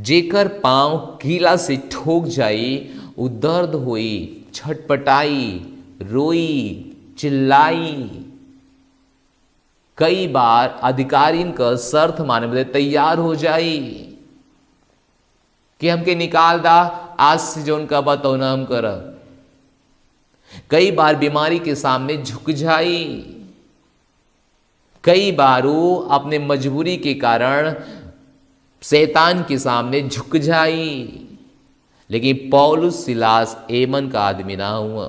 जेकर पांव कीला से ठोक जाई, उ दर्द हुई, छटपटाई, रोई, चिल्लाई। कई बार अधिकारीन का शर्त माने बदे तैयार हो जाई कि हमके निकाल दा, आज से जो उनका बताओ ना हम करब। कई बार बीमारी के सामने झुक जाई, कई बार वो अपने मजबूरी के कारण शैतान के सामने झुक जाई। लेकिन पौलुस सिलास एमन का आदमी ना हुआ।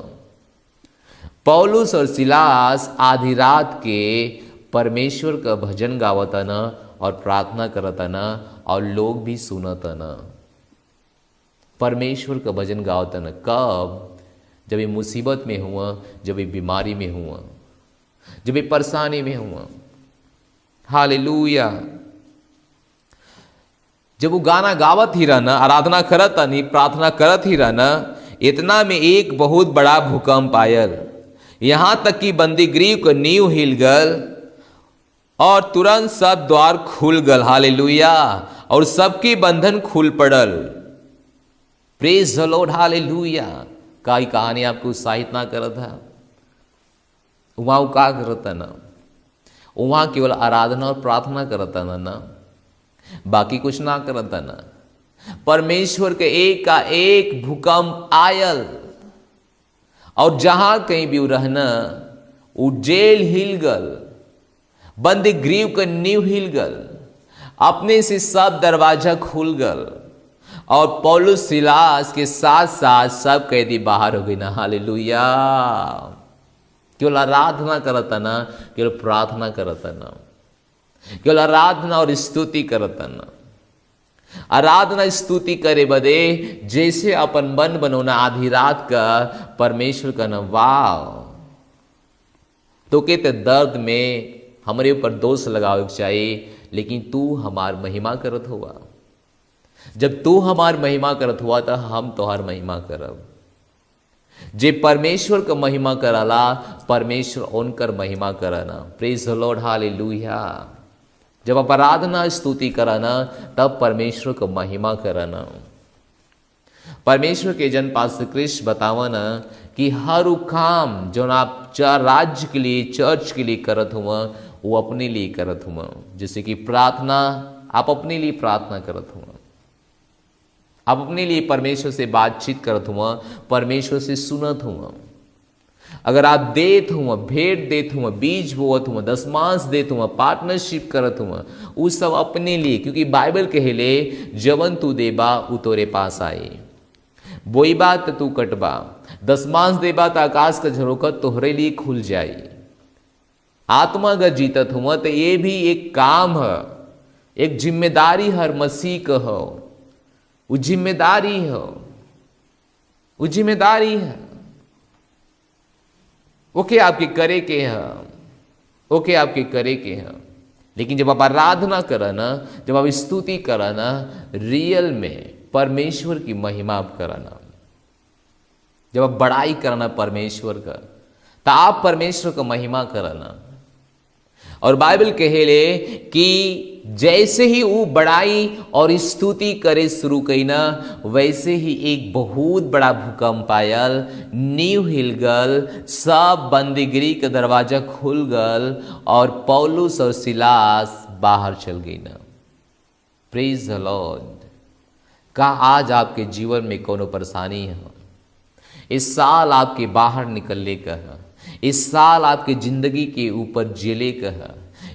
पौलुस और सिलास आधी रात के परमेश्वर का भजन गावता न और प्रार्थना करता न, और लोग भी सुनता न। परमेश्वर का भजन गावता न कब? जब ये मुसीबत में हुआ, जब ये बीमारी में हुआ, जब ये परेशानी में हुआ। हालेलुया। जब वो गाना गावत ही रहना, आराधना करत नहीं, प्रार्थना करत ही रहना, इतना में एक बहुत बड़ा भूकंप आयल। यहां तक कि बंदीगृह को नींव हिल गल और तुरंत सब द्वार खुल गल। हालेलुया। और सबकी बंधन खुल पड़ल। Praise the Lord. हालेलुया। का कहानी आपको उत्साहित ना करत है? वहां वो का करता ना, वहां केवल आराधना और प्रार्थना करता ना, बाकी कुछ ना करता ना। परमेश्वर के एक का एक भूकंप आयल, और जहां कहीं भी रहना, वो जेल हिल गल, बंदी गृह का नींव हिल गल, अपने से सब दरवाजा खुल गल, और पौलुस सिलास के साथ साथ सब कैदी बाहर हो गई ना। हालेलुया। केवल आराधना करता ना, केवल प्रार्थना करता ना, केवल आराधना और स्तुति करता ना। आराधना स्तुति करे बदे जैसे अपन मन बनोना आधी रात का परमेश्वर का न, वाह तो कहते दर्द में हमारे ऊपर दोष लगावे के चाहिए, लेकिन तू हमार महिमा करत हुआ। जब तू हमार महिमा करत हुआ तो हम तोहार महिमा करब। जे परमेश्वर का महिमा कराला, परमेश्वर उनकर महिमा कराना। Praise the Lord. हालेलुया। जब आप आराधना स्तुति कराना, तब परमेश्वर को महिमा कराना। परमेश्वर के जन पास कृष्ण बतावना कि हर काम जो आप राज्य के लिए, चर्च के लिए करत हुआ, वो अपने लिए करत हुआ। जैसे कि प्रार्थना, आप अपने लिए प्रार्थना करत हुआ। आप अपने लिए परमेश्वर से बातचीत करत हुआ, परमेश्वर से सुनत हुआ। अगर आप देत हुआ, भेंट देत हुआ, बीज बोत हुआ, दशमांश देत हुआ, पार्टनरशिप करत हुआ, वो सब अपने लिए, क्योंकि बाइबल कहेले जवन तू देबा उ तोरे पास आई, बोईबा तो तू कटबा, दशमांश देबा तो आकाश का झरोखा तोहरे लिए खुल जाई। आत्मा अगर जीतत हुआ तो ये भी एक काम है, एक जिम्मेदारी हर मसीह का हो, वो जिम्मेदारी हो, वो जिम्मेदारी है। ओके आपके करे के है, ओके आपके करे के है, लेकिन जब आप आराधना करा ना, जब आप स्तुति करा ना, रियल में परमेश्वर की महिमा आप कराना, जब आप बड़ाई करना परमेश्वर का, तो आप परमेश्वर का महिमा कराना। और बाइबल कहेले कि जैसे ही वो बड़ाई और स्तुति करे शुरू कई ना, वैसे ही एक बहुत बड़ा भूकंप आयल, नींव हिल गल, सब बंदीगिरी का दरवाजा खुल गल और पौलुस और सिलास बाहर चल गई ना। Praise the Lord. का आज आपके जीवन में कोनो परेशानी है, इस साल आपके बाहर निकलने का है, इस साल आपके जिंदगी के ऊपर जेले का है,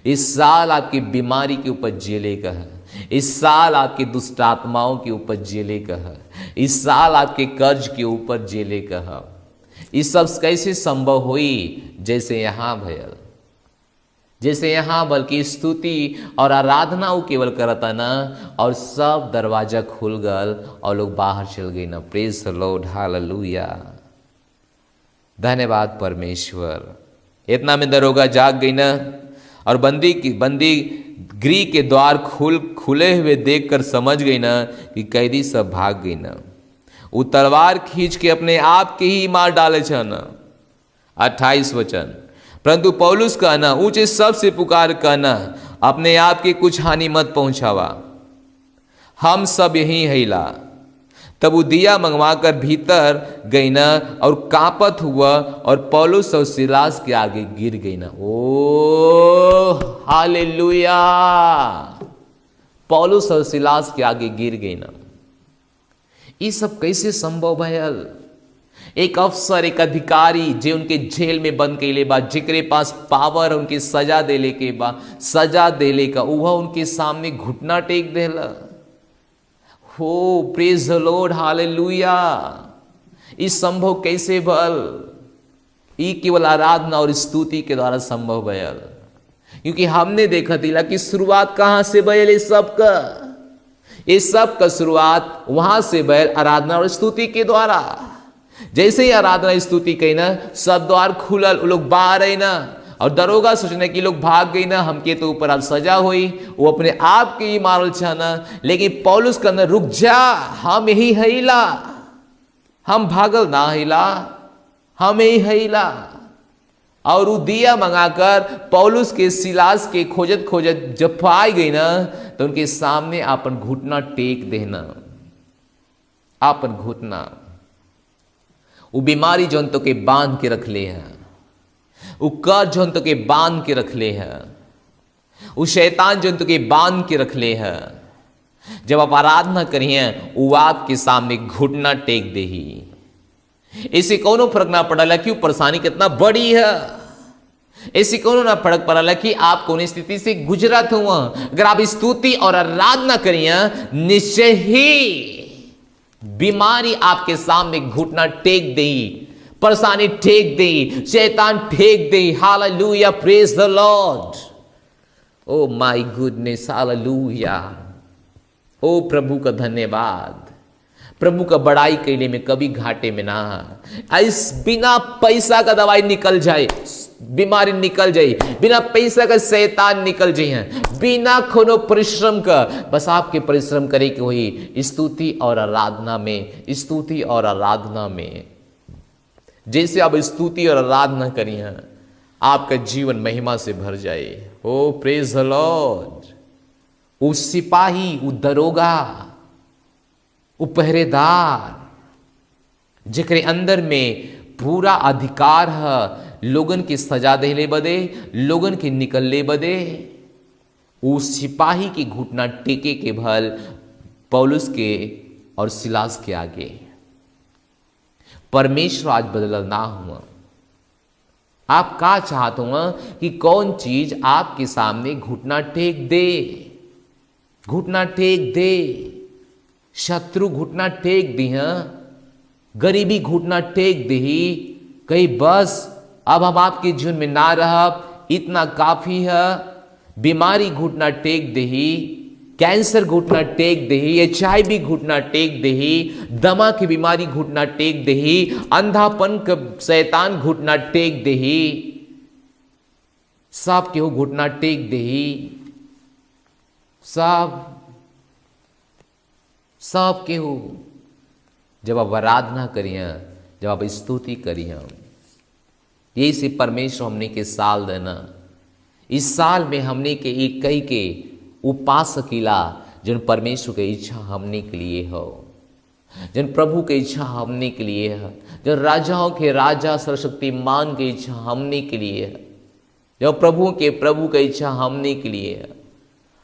इस साल आपकी बीमारी के ऊपर जेले का है, इस साल आपके दुष्ट आत्माओं के ऊपर जेले का है, इस साल आपके कर्ज के ऊपर जेले का है। ये सब कैसे संभव हुई? जैसे यहाँ भयल, जैसे यहाँ बल्कि स्तुति और आराधना वो केवल करता ना, और सब दरवाजा खुल गल और लोग बाहर चल गए ना। प्रेज द लॉर्ड, हालेलुया, धन्यवाद परमेश्वर। इतना में दरोगा जाग गई ना, और बंदी गृह के द्वार खुले हुए देखकर समझ गई ना कि कैदी सब भाग गई ना। वो तलवार खींच के अपने आप के ही मार डाले छन। 28 वचन। परंतु पौलुस कहना, ऊंचे शब्द से पुकार कहना, अपने आप के कुछ हानि मत पहुंचावा, हम सब यहीं हैला। तब वो दिया मंगवाकर भीतर गई ना, और कांपत हुआ और पौलुस और सिलास के आगे गिर गई ना। ओ हालेलुया, पौलुस और सिलास के आगे गिर गई ना। ये सब कैसे संभव भयल? एक अफसर, एक अधिकारी जे उनके जेल में बंद कैले बा, जिकरे पास पावर उनके सजा देले के बा, सजा देले का, वह उनके सामने घुटना टेक देला। हो प्रेज द लॉर्ड, हालेलुया। इस संभव कैसे भल? ये केवल आराधना और स्तुति के द्वारा संभव भयल, क्योंकि हमने देखा था कि शुरुआत कहां से भयल? इस सब का, इस सब का शुरुआत वहां से भयल, आराधना और स्तुति के द्वारा। जैसे ही आराधना स्तुति कही ना, सब द्वार खुलल, लोग बाहर आई ना, और दरोगा सोचने की लोग भाग गई ना, हमके तो ऊपर अब सजा हुई, वो अपने आप के ही मारल छाना। लेकिन पौलुस के अंदर, रुक जा, हम यही हैला, हम भागल ना हैला, हम यही हैला। और वो दिया मंगाकर पौलुस के सिलास के खोजत खोजत जब पाई गई ना, तो उनके सामने अपन घुटना टेक देना, अपन घुटना। वो बीमारी जंतु के बांध के रख ले हैं, वो कर्ज जंतु के बांध के रख ले हैं, वो शैतान जंतु के बांध के रख ले हैं। जब आप आराधना करिए, वो आपके सामने घुटना टेक दे ही। इससे कोनो फर्क ना पड़ला कि परेशानी कितना बड़ी है, ऐसी कोनो ना फर्क पड़ला कि आप कौन स्थिति से गुजरत हुआ। अगर आप स्तुति और आराधना करिए, निश्चय ही बीमारी आपके सामने घुटना टेक दे, परेशानी ठेक दे, शैतान ठेक दे। Hallelujah, praise the Lord. Oh my goodness, hallelujah. ओ प्रभु का धन्यवाद। प्रभु का बड़ाई कैले में कभी घाटे में ना। इस बिना पैसा का दवाई निकल जाए, बीमारी निकल जाए, बिना पैसा का शैतान निकल जाए, बिना कोनो परिश्रम का। बस आपके परिश्रम करे कि वही स्तुति और आराधना में, स्तुति और आराधना में। जैसे आप स्तुति और आराधना करिए, आपका जीवन महिमा से भर जाए। ओ प्रेज द लॉर्ड। वो सिपाही, वो दरोगा, वो पहरेदार, जेकरे अंदर में पूरा अधिकार है लोगन की सजा देले बदे, लोगन के निकलने बदे, वो सिपाही की घुटना टेके के भल पौलुस के और सिलास के आगे। परमेश्वर आज बदल ना हुआ। आप क्या चाहते हो कि कौन चीज आपके सामने घुटना टेक दे, घुटना टेक दे। शत्रु घुटना टेक दी, गरीबी घुटना टेक दी, कहीं बस अब हम आपके जीवन में ना रह, इतना काफी है। बीमारी घुटना टेक दही, कैंसर घुटना टेक दही, HIV घुटना टेक दही, दमा की बीमारी घुटना टेक दही, अंधापन का शैतान घुटना टेक दही, सब केहू घुटना टेक दही। सब केहू जब आप आराधना करिए, जब आप स्तुति करिए, यही से परमेश्वर हमने के साल देना। इस साल में हमने के एक कई के उपा सकीला जन परमेश्वर की इच्छा हमने के लिए हो, जन प्रभु की इच्छा हमने के लिए है, जन राजाओं के राजा सर्वशक्तिमान की इच्छा हमने के लिए है, जब प्रभु की इच्छा हमने के लिए है।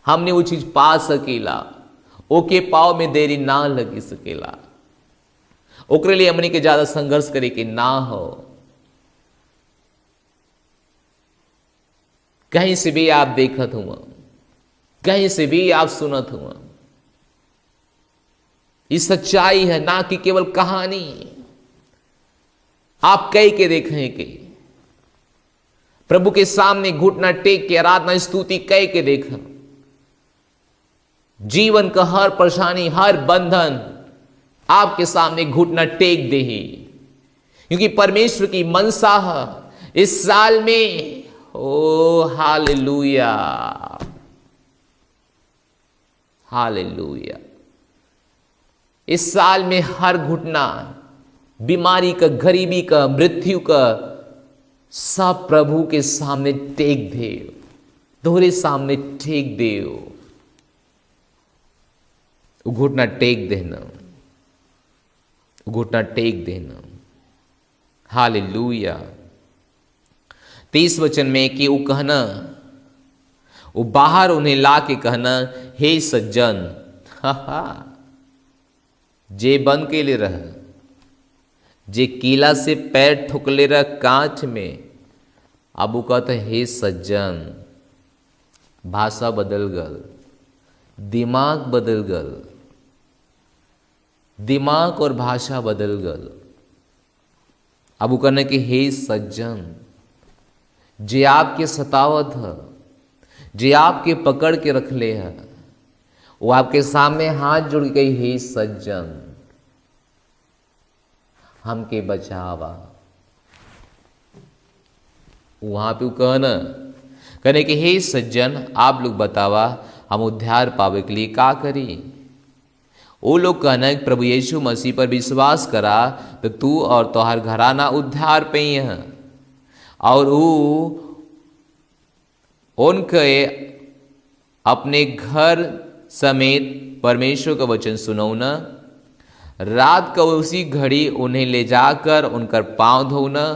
हमने वो चीज पा सकेला, ओके पाव में देरी ना लगी सकेला, ओकरे लिए हमने के ज्यादा संघर्ष करे के ना हो। कहीं से भी आप देखत हुआ, कहीं से भी आप सुनत हुआ, ये सच्चाई है, ना कि केवल कहानी। आप कई के देखें कि प्रभु के सामने घुटना टेक के आराधना स्तुति कई के देखा। जीवन का हर परेशानी, हर बंधन आपके सामने घुटना टेक दे, क्योंकि परमेश्वर की मनसा है इस साल में। ओ हालेलुया, हालेलुया। इस साल में हर घुटना, बीमारी का, गरीबी का, मृत्यु का, सब प्रभु के सामने टेक दे, तोहरे सामने टेक दे। घुटना टेक देना, घुटना टेक देना। हालेलुया। 30 वचन में कि वो कहना, वो बाहर उन्हें ला के कहना, हे सज्जन, जे बन के ले रह, जे कीला से पैर ठुकले रह कांच में। अब वो कहते हे सज्जन। भाषा बदल गल, दिमाग बदल गल, दिमाग और भाषा बदल गल। अब वो कहना कि हे सज्जन, जे आपके सतावत है, जे आपके पकड़ के रख ले है, वो आपके सामने हाथ जोड़ गई, हे सज्जन हमके बचावा। वहां पे कहने कि हे सज्जन आप लोग बतावा हम उद्धार पावे के लिए का करी। वो लोग कहना प्रभु यीशु मसीह पर विश्वास करा तो तू और तोहार घराना उद्धार पे है। और उनके अपने घर समेत परमेश्वर का वचन सुनौना, रात का उसी घड़ी उन्हें ले जाकर उनका पांव धोना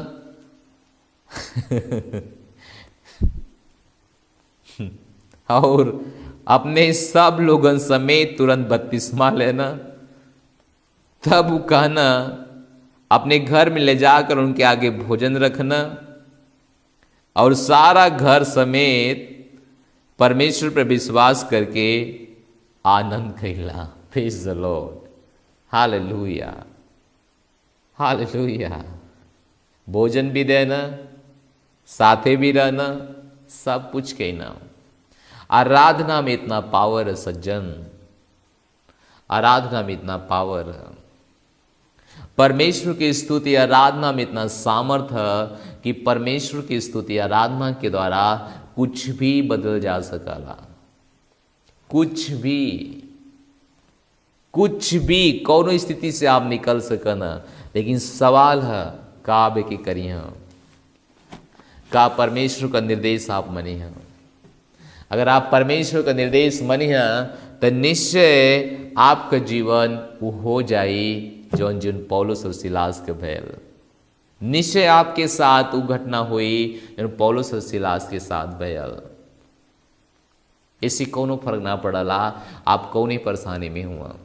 और अपने सब लोगों समेत तुरंत बपतिस्मा लेना। तब वो कहना अपने घर में ले जाकर उनके आगे भोजन रखना और सारा घर समेत परमेश्वर पर विश्वास करके आनंद कैला। Praise the Lord, hallelujah, hallelujah. भोजन भी देना, साथे भी रहना, सब कुछ कहना। आराधना में इतना पावर है सज्जन, आराधना में इतना पावर है। परमेश्वर की स्तुति आराधना में इतना सामर्थ्य है कि परमेश्वर की स्तुति आराधना के द्वारा कुछ भी बदल जा सकला। कुछ भी कौनो स्थिति से आप निकल सकना। लेकिन सवाल है का के करिए, का परमेश्वर का निर्देश आप मनी हैं। अगर आप परमेश्वर का निर्देश मनिए तो निश्चय आपका जीवन वो हो जाई जौन जिन पौलुस और सिलास के भैल। निश्चय आपके साथ वो घटना हुई जौन पौलुस और सिलास के साथ भैल। इससे कोनो फर्क ना पड़ला आप कौन परेशानी में हुआ।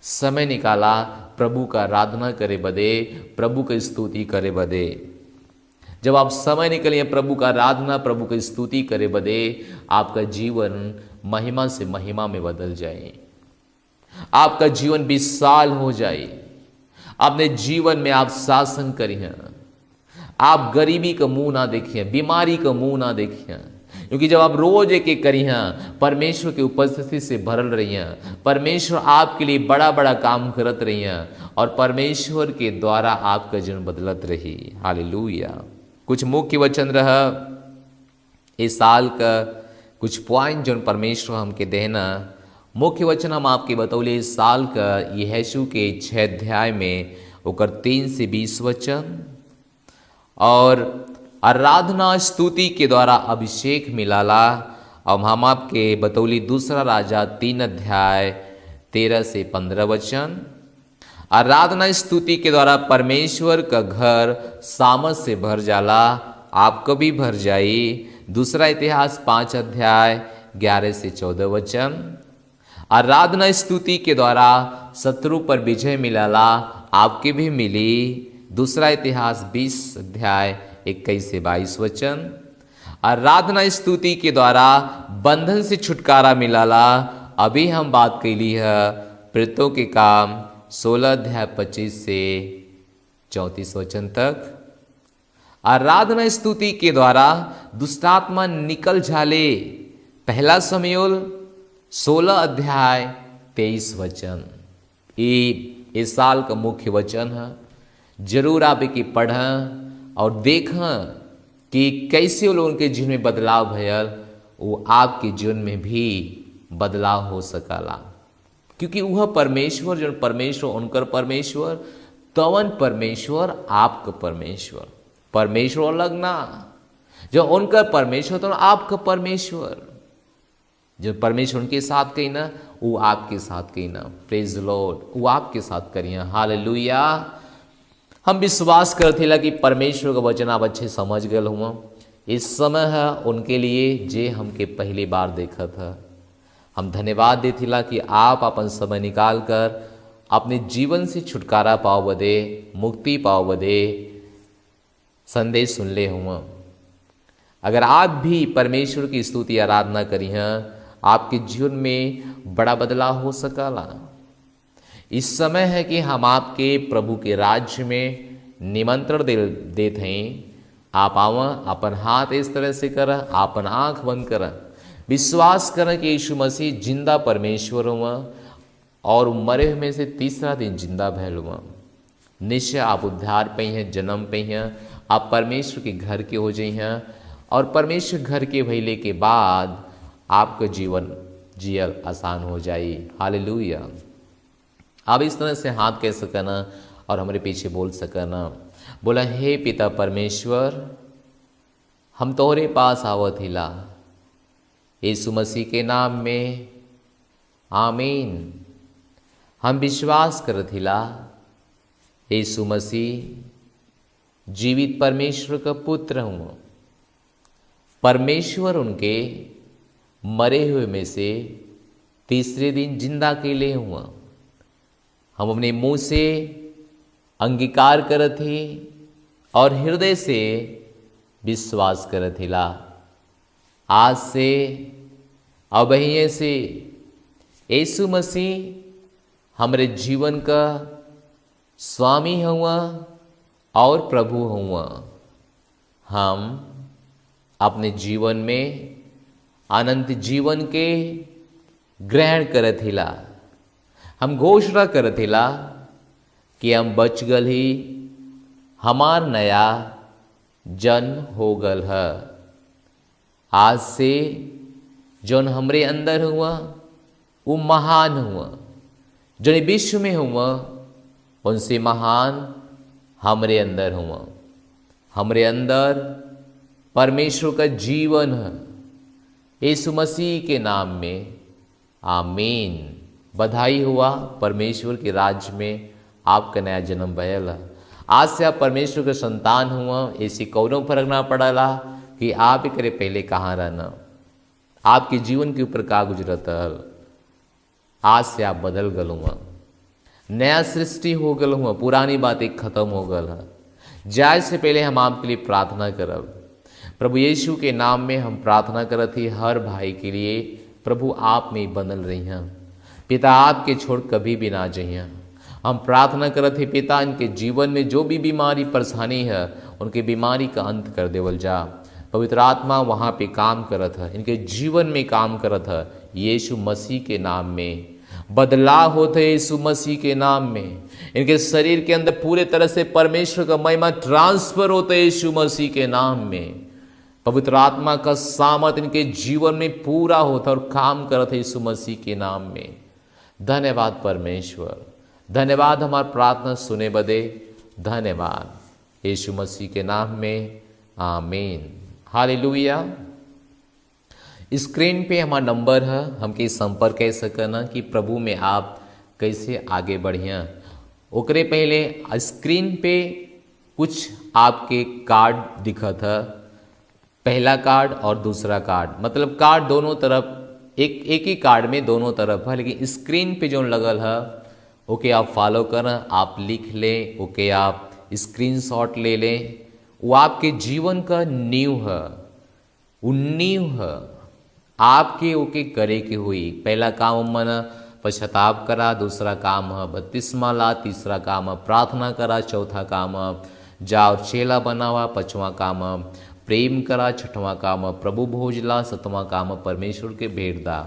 समय निकाला प्रभु का आराधना करे बदे, प्रभु की स्तुति करे बदे। जब आप समय निकलिए प्रभु का आराधना, प्रभु की स्तुति करे बदे, आपका जीवन महिमा से महिमा में बदल जाए, आपका जीवन विशाल हो जाए। अपने जीवन में आप शासन करिए, आप गरीबी का मुंह ना देखिए, बीमारी का मुंह ना देखिए, क्योंकि जब आप रोज एक एक करिए, परमेश्वर की उपस्थिति से भरल रहिए, परमेश्वर आपके लिए बड़ा बड़ा काम करत रहिए और परमेश्वर के द्वारा आपका जीवन बदलत रही। हालेलुया। कुछ मुख्य वचन रहा इस साल का, कुछ पॉइंट जो परमेश्वर हमके देना। मुख्य वचन हम आपके बतौले इस साल का यीशु के 6 अध्याय में ओकर 3 से 20 वचन, और आराधना स्तुति के द्वारा अभिषेक मिलाला। और हम आपके बतौली दूसरा राजा 3 अध्याय 13 से 15 वचन। आराधना स्तुति के द्वारा परमेश्वर का घर सामर्थ से भर जाला, आपको भी भर जाई। दूसरा इतिहास 5 अध्याय 11 से 14 वचन। आराधना स्तुति के द्वारा शत्रु पर विजय मिलाला, आपके भी मिली। दूसरा इतिहास 20 अध्याय 21 से 22 वचन। आराधना स्तुति के द्वारा बंधन से छुटकारा मिलाला। अभी हम बात कैली है प्रेरितों के काम 16 अध्याय 25 से 34 वचन तक। आराधना स्तुति के द्वारा दुष्टात्मा निकल झाले, पहला शमूएल 16 अध्याय 23 वचन। ये इस साल का मुख्य वचन है। जरूर आप एक पढ़ें और देखें कि कैसे लोगों के जीवन में बदलाव भयल, वो आपके जीवन में भी बदलाव हो सकला। क्योंकि वह परमेश्वर जो परमेश्वर उनकर परमेश्वर, तवन परमेश्वर आपका परमेश्वर। परमेश्वर अलग ना, जो उनका परमेश्वर तो आपका परमेश्वर। जो परमेश्वर उनके साथ कही ना, वो आपके साथ कही ना। प्रेज लॉर्ड, वो आपके साथ करिए। हालेलुया। हम विश्वास करते कि परमेश्वर का वचन आप अच्छे समझ गए हुआ। इस समय है उनके लिए जे हमके पहली बार देखा था। हम धन्यवाद देथिला कि आप अपन समय निकाल कर अपने जीवन से छुटकारा पाओ बदे, मुक्ति पाओ बदे संदेश सुन ले हुआ। अगर आप भी परमेश्वर की स्तुति आराधना करी हैं, आपके जीवन में बड़ा बदलाव हो सकला। इस समय है कि हम आपके प्रभु के राज्य में निमंत्रण देते हैं। आप आवा, अपन हाथ इस तरह से कर, अपन आंख बंद कर, विश्वास करें कि यीशु मसीह जिंदा परमेश्वर हुआ और मरे हुए में से तीसरा दिन जिंदा भैल हुआ। निश्चय आप उद्धार पे हैं, जन्म पे हैं, आप परमेश्वर के घर के हो जाइए हैं और परमेश्वर घर के भइले के बाद आपका जीवन जियल आसान हो जाए। हालेलुया। आप इस तरह से हाथ कह सकना और हमारे पीछे बोल सकना, बोला हे पिता परमेश्वर, हम तोहरे पास आवत हिला यीशु मसीह के नाम में, आमीन। हम विश्वास करत हिला यीशु मसीह जीवित परमेश्वर का पुत्र हूँ। परमेश्वर उनके मरे हुए में से तीसरे दिन जिंदा के लिए हुआ। हम अपने मुंह से अंगीकार करत ही और हृदय से विश्वास करत हिला। आज से अबहिये से यीशु मसीह हमारे जीवन का स्वामी हुआ और प्रभु हुआ। हम अपने जीवन में अनंत जीवन के ग्रहण करत हिला। हम घोषणा करत हिला कि हम बच गल ही, हमार नया जन्म हो गल है। आज से जौन हमरे अंदर हुआ वो महान हुआ, जो विश्व में हुआ उनसे महान हमरे अंदर हुआ। हमरे अंदर परमेश्वर का जीवन है। यीशु मसीह के नाम में आमीन। बधाई हुआ, परमेश्वर के राज्य में आपका नया जन्म भयल है। आज से आप परमेश्वर का संतान हुआ। ऐसी कौनों फर्क ना पड़ला कि आप ही करे पहले कहाँ रहना, आपके जीवन के ऊपर का गुजरत। आज से आप बदल गल हुआ। नया सृष्टि हो गल हुआ, पुरानी बातें खत्म हो गल है। जाए से पहले हम आपके लिए प्रार्थना करब। प्रभु यीशु के नाम में हम प्रार्थना करत ही हर भाई के लिए, प्रभु आप में बनल रही हैं, पिता आपके छोड़ कभी भी ना जाइए। हम प्रार्थना करत ही पिता इनके जीवन में जो भी बीमारी परेशानी है उनके बीमारी का अंत कर देवल जा। पवित्र आत्मा वहाँ पे काम करत है, इनके जीवन में काम करत है। यीशु मसीह के नाम में बदलाव होते हैं, यीशु मसीह के नाम में इनके शरीर के अंदर पूरे तरह से परमेश्वर का महिमा ट्रांसफर होते है यीशु मसीह के नाम में। पवित्र आत्मा का सामर्थ इनके जीवन में पूरा होता और काम करता है यीशु मसीह के नाम में। धन्यवाद परमेश्वर, धन्यवाद हमारी प्रार्थना सुने बदे, धन्यवाद यीशु मसीह के नाम में, आमीन, हालेलुया। स्क्रीन पे हमारा नंबर है, हमके संपर्क कर सकना कि प्रभु में आप कैसे आगे बढ़िया। ओकरे पहले स्क्रीन पे कुछ आपके कार्ड दिखत है, पहला कार्ड और दूसरा कार्ड, मतलब कार्ड दोनों तरफ, एक ही कार्ड में दोनों तरफ है, लेकिन स्क्रीन पे जो लगल है ओके आप फॉलो करें, आप लिख लें, ओके आप स्क्रीनशॉट ले लें। वो आपके जीवन का नींव है, वो नींव है आपके ओके करे के हुई। पहला काम मन पश्चाताप करा, दूसरा काम है बपतिस्मा ला, तीसरा काम है प्रार्थना करा, चौथा काम है जाओ चेला बनावा, पांचवा काम है प्रेम करा, छठवां काम है प्रभु भोज ला, सतवां काम है परमेश्वर के भेंट दा।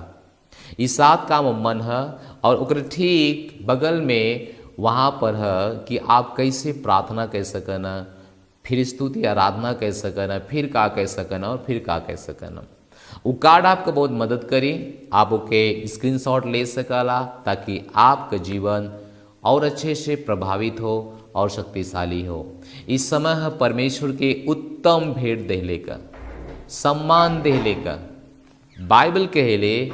ये 7 काम मन है। और ओकर ठीक बगल में वहाँ पर है कि आप कैसे प्रार्थना कर सकना, फिर स्तुति आराधना कर सकना, फिर का कह सकना और फिर का कह सकना। वो कार्ड आपको बहुत मदद करी, आप ओके स्क्रीनशॉट ले सकला ताकि आपका जीवन और अच्छे से प्रभावित हो और शक्तिशाली हो। इस समय है परमेश्वर के उत्तम भेंट देहले का, सम्मान देहले का। बाइबल कहेले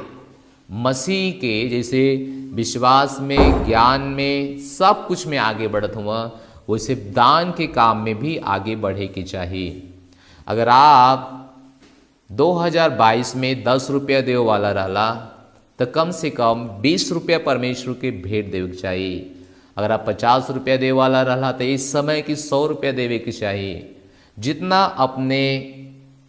मसीह के जैसे विश्वास में, ज्ञान में, सब कुछ में आगे बढ़त हुआ, वैसे दान के काम में भी आगे बढ़े की चाहिए। अगर आप 2022 में 10 रुपया देव वाला रहला तो कम से कम 20 रुपया परमेश्वर के भेंट देवे के चाहिए। अगर आप 50 रुपया देवे वाला रहला तो इस समय की 100 रुपया देवे के चाहिए। जितना अपने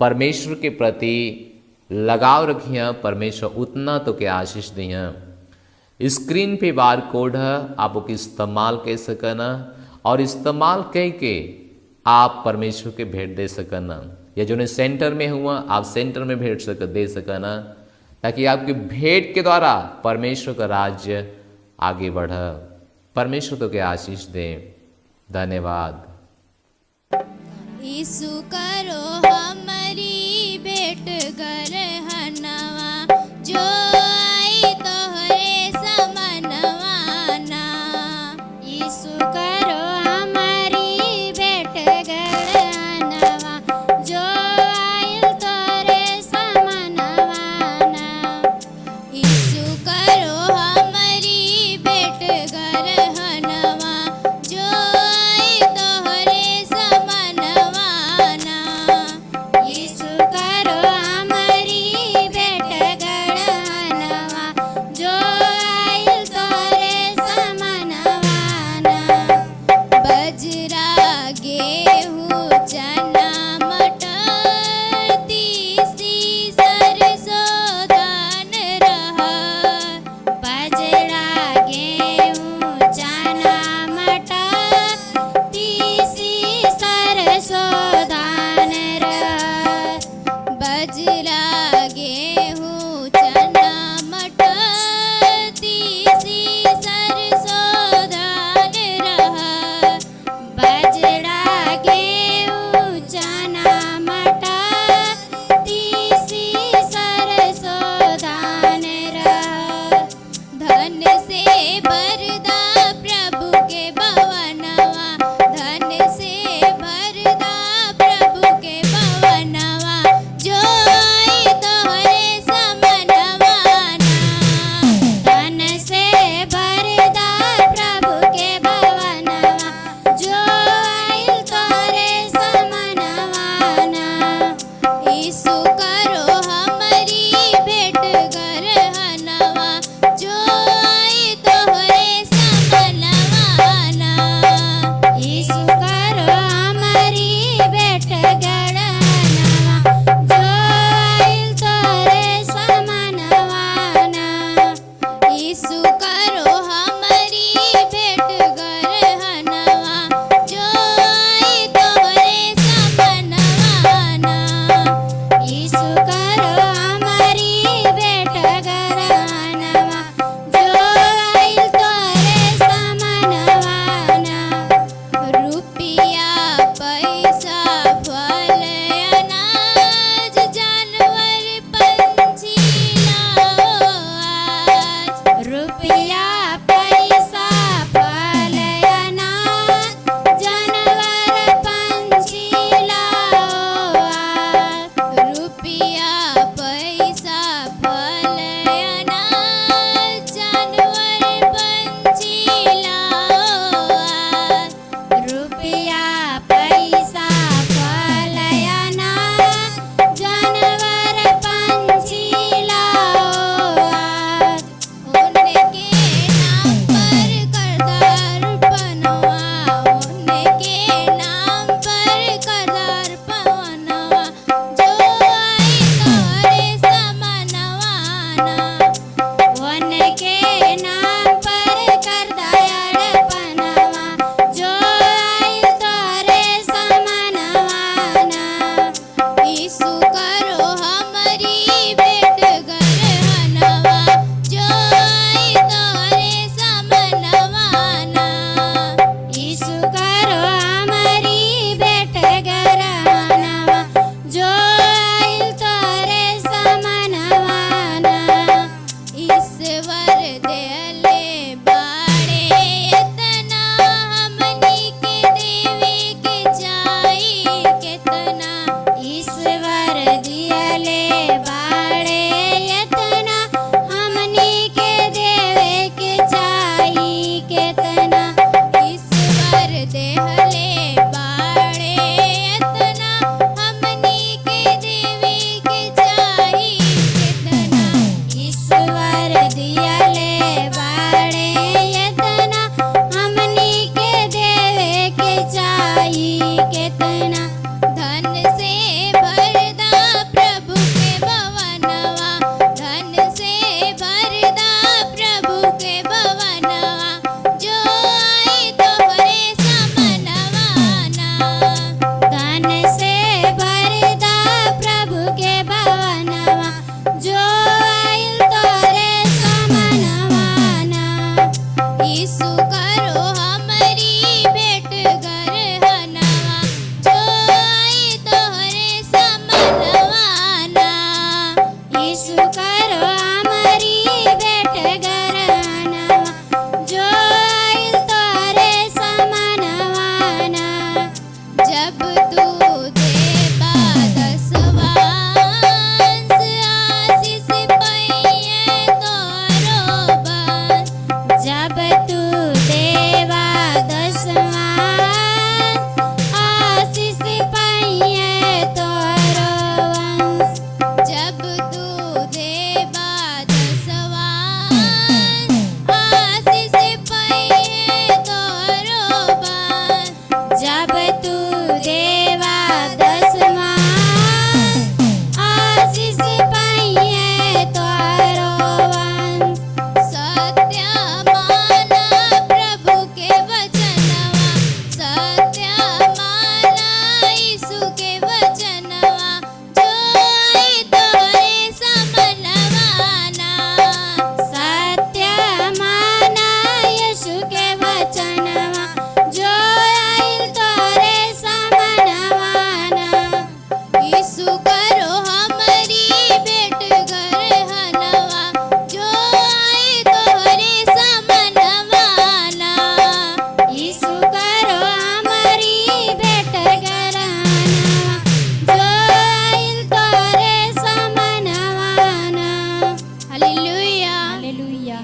परमेश्वर के प्रति लगाव रखिए, परमेश्वर उतना तो क्या आशीष दिए। स्क्रीन पे बार कोड है, आप उसका इस्तेमाल कर सकना और इस्तेमाल कह के आप परमेश्वर के भेंट दे सकना। या जो ने सेंटर में हुआ आप सेंटर में भेंट दे सकना, ताकि आपके भेंट के द्वारा परमेश्वर का राज्य आगे बढ़े। परमेश्वर तो क्या आशीष दे। धन्यवाद। यीशु करो हमारी भेंट गरहनवा, जो आई तोहरे समनवाना। यीशु करो हमारी भेंट गरहनवा, जो आई तोहरे समनवाना। यीशु करो हमारी भेंट गरहनवा, जो आई तोहरे समनवाना। यीशु करो हमारी भेंट गरहनवा, केतना ईश्वर देहले बाड़े एतना हमनी के देवे के चाही केतना ईश्वर दियले बाड़े एतना हमनी के देवे के चाही केतना धन से भरदा प्रभु के भवनवा धन से भरदा प्रभु के भवनवा जो आई तोहरे समनवाना धन से भरदा प्रभु के भवनवा जो आई तोहरे समनवाना यीशु करो हमारी भेंट गरहनवा जो आई तोहरे समनवाना यीशु करो हमारी भेंट गरहनवा जो आई तोहरे समनवाना जब तू देबा दसवांश आशीष पइए तोरो बंश जब तू देबा दसवांश आशीष पइए तोरो वंश जब तू देबा दसवांश आशीष पइए तोरो वंश जब तू देबा दसवांश आशीष पइए तोरो वंश सत्य माना प्रभु के वचनवा सत्य माना यीशु के वचनवा जो आई तोहरे समनवाना सत्य माना यीशु के वचनवा जो आई तोहरे समनवाना यीशु करो हमारी भेंट गरहनवा जो आई तोहरे समनवाना यीशु करो हमारी भेंट गरहनवा जो आई तोहरे समनवाना हालेलुया हालेलुया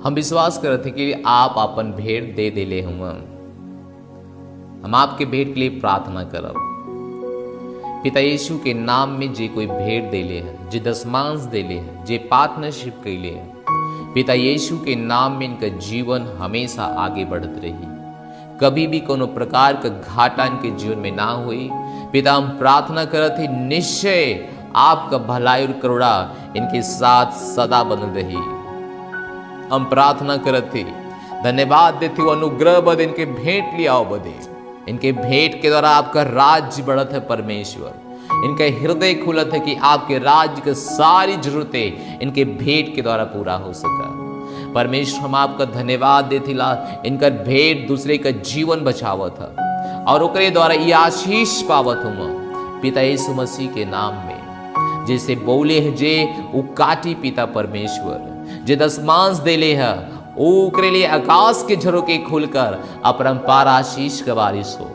हम विश्वास करते कि आप अपन भेंट दे देले हम आपके भेंट के लिए प्रार्थना करब पिता यीशु के नाम में जे कोई भेंट देले है जे दशमांश देले है जे पार्टनरशिप कैले है पिता यीशु के नाम में इनका जीवन हमेशा आगे बढ़त रही कभी भी कोनो प्रकार का घाटा इनके जीवन में ना हुई पिता हम प्रार्थना करत ही निश्चय आपका भलाई और करुणा इनके साथ सदा बनल रही हम प्रार्थना करत थे धन्यवाद देते हो अनुग्रह बद इनके भेंट लिया आओ बदे इनके भेंट के द्वारा आपका राज्य बढ़त है परमेश्वर इनका हृदय खुलत है कि आपके राज्य की सारी जरूरतें इनके भेंट के द्वारा पूरा हो सका परमेश्वर हम आपका धन्यवाद देते ला इनका भेंट दूसरे का जीवन बचावत है और ओकरे द्वारा ये आशीष पावत हम पिता यीशु मसीह के नाम में जैसे बोले है जे उ काटी पिता परमेश्वर जे दशमांश देले है ओकरे लिए आकाश के झरोके खुलकर अपरंपार आशीष का बारिश हो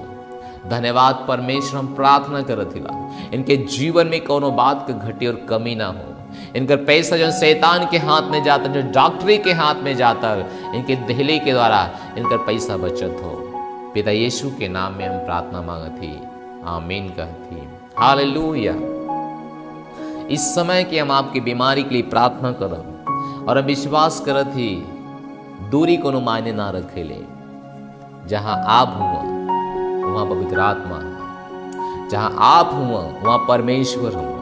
धन्यवाद परमेश्वर हम प्रार्थना करत हिला इनके जीवन में कोनो बात का घटी और कमी ना हो इनका पैसा जो शैतान के हाथ में जाता जो डॉक्टरी के हाथ में जाता इनके दहले के द्वारा इनका पैसा बचत हो पिता यीशु के नाम में हम प्रार्थना मांगत ही आमीन कहती हालेलुया इस समय के हम आपकी बीमारी के लिए प्रार्थना करब और हम विश्वास करत ही दूरी कोनो मायने ना रखेले जहां आप हुआ वहां पवित्र आत्मा है जहां आप हुआ वहां परमेश्वर हुआ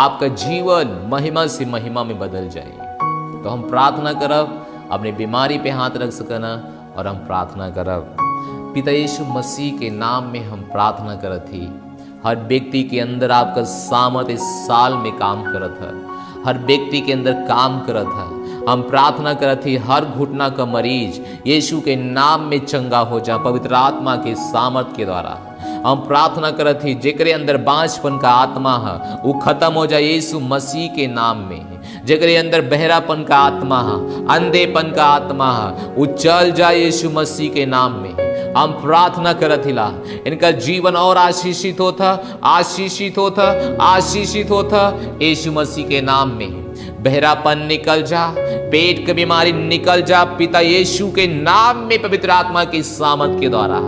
आपका जीवन महिमा से महिमा में बदल जाए तो हम प्रार्थना करब अपने बीमारी पे हाथ रख सकना और हम प्रार्थना करब पिता यीशु मसीह के नाम में हम प्रार्थना करत ही हर व्यक्ति के अंदर आपका सामर्थ इस साल में काम करत है हर व्यक्ति के अंदर काम करत है हम प्रार्थना करत ही हर घुटना का मरीज यीशु के नाम में चंगा हो जा पवित्र आत्मा के सामर्थ के द्वारा हम प्रार्थना करत ही जेकरे अंदर बांझपन का आत्मा है वो खत्म हो जाए यीशु मसीह के नाम में जेकरे अंदर बहरापन का आत्मा है अंधेपन का आत्मा है वो चल जाए यीशु मसीह के नाम में हम प्रार्थना करत हिला इनका जीवन और आशीषित होता आशीषित होता आशीषित होता यीशु मसीह के नाम में बहरापन निकल जा, पेट की बीमारी निकल जा पिता यीशु के नाम में, पवित्र आत्मा की सामर्थ के द्वारा।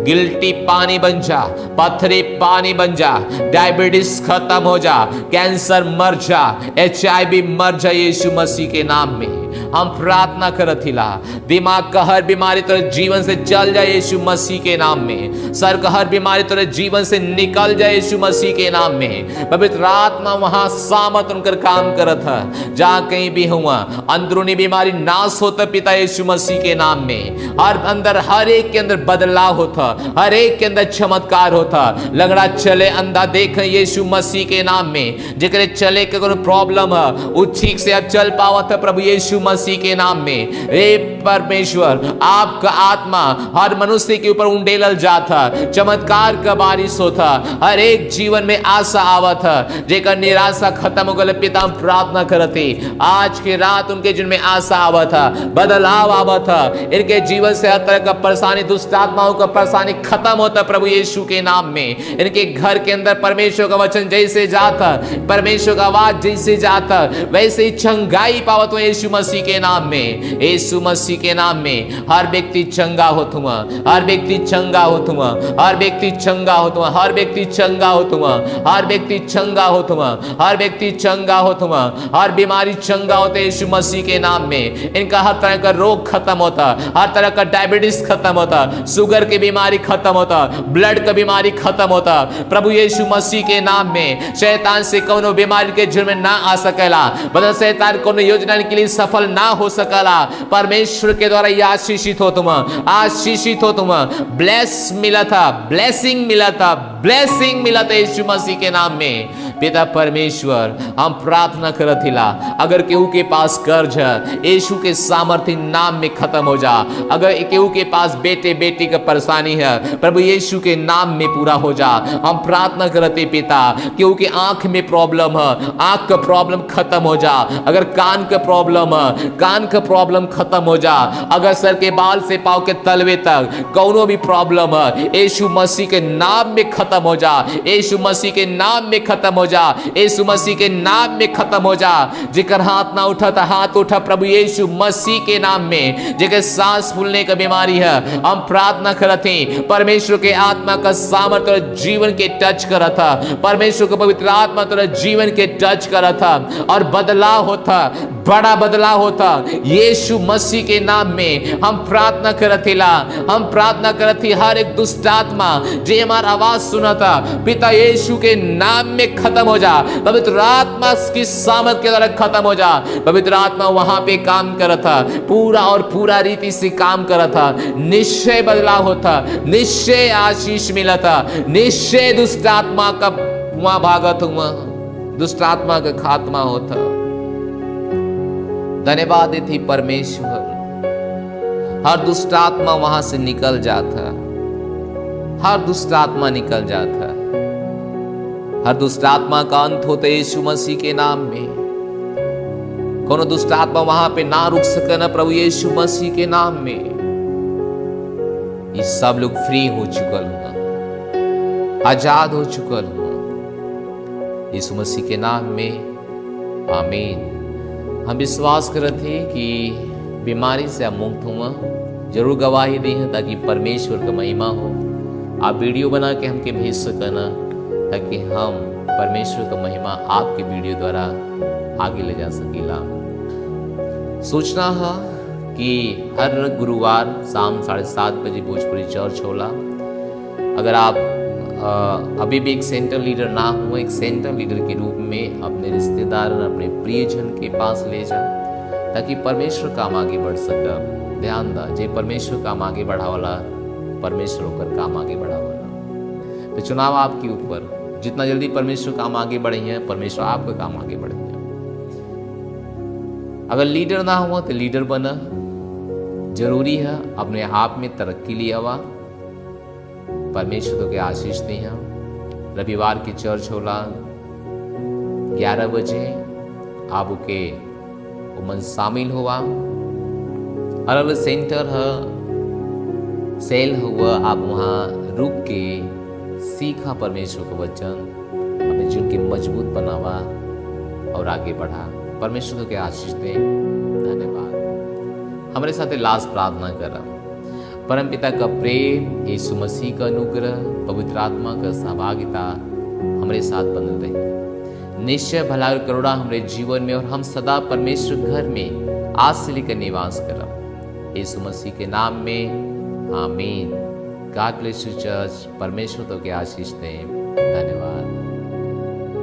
गिल्टी पानी बन जा, पत्थरी पानी बन जा, डायबिटीज खत्म हो जा, कैंसर मर जा, HIV मर जा यीशु मसीह के नाम में। हम प्रार्थना करत हिला, दिमाग का हर बीमारी तेरे जीवन से चल जाए यीशु मसीह के नाम में। सर का हर बीमारी तेरे जीवन से निकल जाए यीशु मसीह के नाम में। पवित्र आत्मा वहां सामर्थ उनकर काम करत है, जहां कहीं भी हुआ अंदरूनी बीमारी नाश होता पिता यीशु मसीह के नाम में। और अंदर हर एक के अंदर बदलाव होता, हर एक के अंदर चमत्कार होता। लंगड़ा चले, अंधा देखे यीशु मसीह के नाम में। जेकरे चले के कोनो प्रॉब्लम है वो ठीक से अब चल पावत है प्रभु यीशु मसीह के नाम में। हे परमेश्वर, आपका आत्मा हर मनुष्य के ऊपर उंडेलल जाता, चमत्कार का बारिश होता, हर एक जीवन में आशा आवत है, जेकर निराशा खत्म हो गए पिता हम प्रार्थना करते आज के रात उनके जीवन में आशा आवत है, बदलाव आवत है। इनके जीवन से हर तरह का परेशानी, दुष्ट आत्माओं का परेशानी खत्म होता प्रभु यीशु के नाम में। इनके घर के अंदर परमेश्वर का वचन जैसे जाता, परमेश्वर का आवाज जैसे जाता, वैसे ही चंगाई पावत हो यीशु मसीह के नाम में। यीशु मसीह के नाम में हर व्यक्ति चंगा होतुआ, हर व्यक्ति चंगा होतुआ, हर व्यक्ति चंगा होतुआ, हर व्यक्ति चंगा होतुआ, हर व्यक्ति चंगा होतुआ, हर व्यक्ति चंगा होतुआ, हर बीमारी चंगा होते यीशु मसीह के नाम में। इनका हर तरह का रोग खत्म होता, हर तरह का डायबिटीज खत्म होता, शुगर की बीमारी खत्म होता, ब्लड का बीमारी खत्म होता प्रभु यीशु मसीह के नाम में। शैतान से कोनो बीमारी के जुर्म में ना आ सकेला, बदल शैतान कोनो योजना के लिए सफल ना हो सकला। परमेश्वर के द्वारा ये आशीषित हो तुम, आशीषित हो तुम। ब्लेस मिला था, ब्लेसिंग मिला था, ब्लेसिंग मिला था यीशु मसीह के नाम में। पिता परमेश्वर हम प्रार्थना करत हिला, अगर केहू के पास कर्ज है यीशु के सामर्थ्य नाम में खत्म हो जा। अगर केहू के पास बेटे बेटी का परेशानी है प्रभु यीशु के नाम में पूरा हो जा। हम प्रार्थना करते पिता, केहू के आंख में प्रॉब्लम है, आंख का प्रॉब्लम खत्म हो जा। अगर कान का प्रॉब्लम है, कान का प्रॉब्लम खत्म हो जा। अगर सर के बाल से पांव के तलवे तक कोनो भी प्रॉब्लम है यीशु मसीह के नाम में खत्म हो जा, यीशु मसीह के नाम में खत्म हो जा, यीशु मसीह के नाम में खत्म हो जा। जेकर हाथ ना उठा था हाथ उठा प्रभु यीशु मसीह के नाम में। जेकर सांस फूलने का बीमारी है हम प्रार्थना करते परमेश्वर के आत्मा का सामर्थ्य जीवन के टच करा था, परमेश्वर का पवित्र आत्मा तेरा जीवन के टच करा था और बदलाव होता, बड़ा बदलाव होता यीशु मसीह के नाम में। हम प्रार्थना करथिला, हम प्रार्थना करथी हर एक दुष्ट आत्मा जे हमारा आवाज सुना था पिता यीशु के नाम में खत्म हो जा। पवित्र आत्मा की सामर्थ के द्वारा खत्म हो जा। पवित्र आत्मा वहां पे काम कर था, पूरा और पूरा रीति से काम कर था। निश्चय बदलाव होता, निश्चय आशीष मिला था, निश्चय दुष्ट आत्मा का वहां भागत हुआ, दुष्ट आत्मा का खात्मा होता। धन्यवाद थी परमेश्वर, हर दुष्ट आत्मा वहां से निकल जाता, हर दुष्ट आत्मा निकल जाता, हर दुष्ट आत्मा का अंत होता यीशु मसीह के नाम में। कोनो दुष्ट आत्मा वहां पे ना रुक सके ना प्रभु यीशु मसीह के नाम में। ये सब लोग फ्री हो चुकल हुआ, आजाद हो चुकल हुआ यीशु मसीह के नाम में। आमीन। हम विश्वास करते कि बीमारी से आप मुक्त हुआ, जरूर गवाही दी है ताकि परमेश्वर का महिमा हो। आप वीडियो बना के हमके भेज सकना ताकि हम परमेश्वर का महिमा आपके वीडियो द्वारा आगे ले जा सकेला। सूचना है कि हर गुरुवार शाम 7:30 बजे भोजपुरी चर्च होला। अगर आप अभी भी एक सेंटर लीडर ना हो, एक सेंटर लीडर के रूप में अपने रिश्तेदार और अपने प्रियजन के पास ले जा ताकि परमेश्वर काम आगे बढ़ सके। ध्यान दा, जे परमेश्वर काम आगे बढ़ावाला परमेश्वर होकर काम आगे बढ़ावाला। तो चुनाव आपके ऊपर, जितना जल्दी परमेश्वर काम आगे बढ़े हैं परमेश्वर आपका काम आगे बढ़े हैं। अगर लीडर ना हुआ तो लीडर बना, जरूरी है अपने आप में तरक्की लिया हुआ। परमेश्वर तो के आशीष दी है। रविवार की चर्च होला 11 बजे, आप के मन शामिल हुआ। अलग सेंटर है, सेल हुआ, आप वहाँ रुक के सीखा परमेश्वर का वचन, अपने जीवन के मजबूत बनावा और आगे बढ़ा। परमेश्वर तो के आशीष दें। धन्यवाद। हमारे साथ लास्ट प्रार्थना करम। परम पिता का प्रेम, यीशु मसीह का अनुग्रह, पवित्र आत्मा का सहभागिता हमारे साथ बने रहे। निश्चय भला और करुणा हमारे जीवन में और हम सदा परमेश्वर घर में आज से लेकर निवास करम। यीशु मसीह के नाम में आमीन। God bless you church. परमेश्वर तो के आशीष दें। धन्यवाद।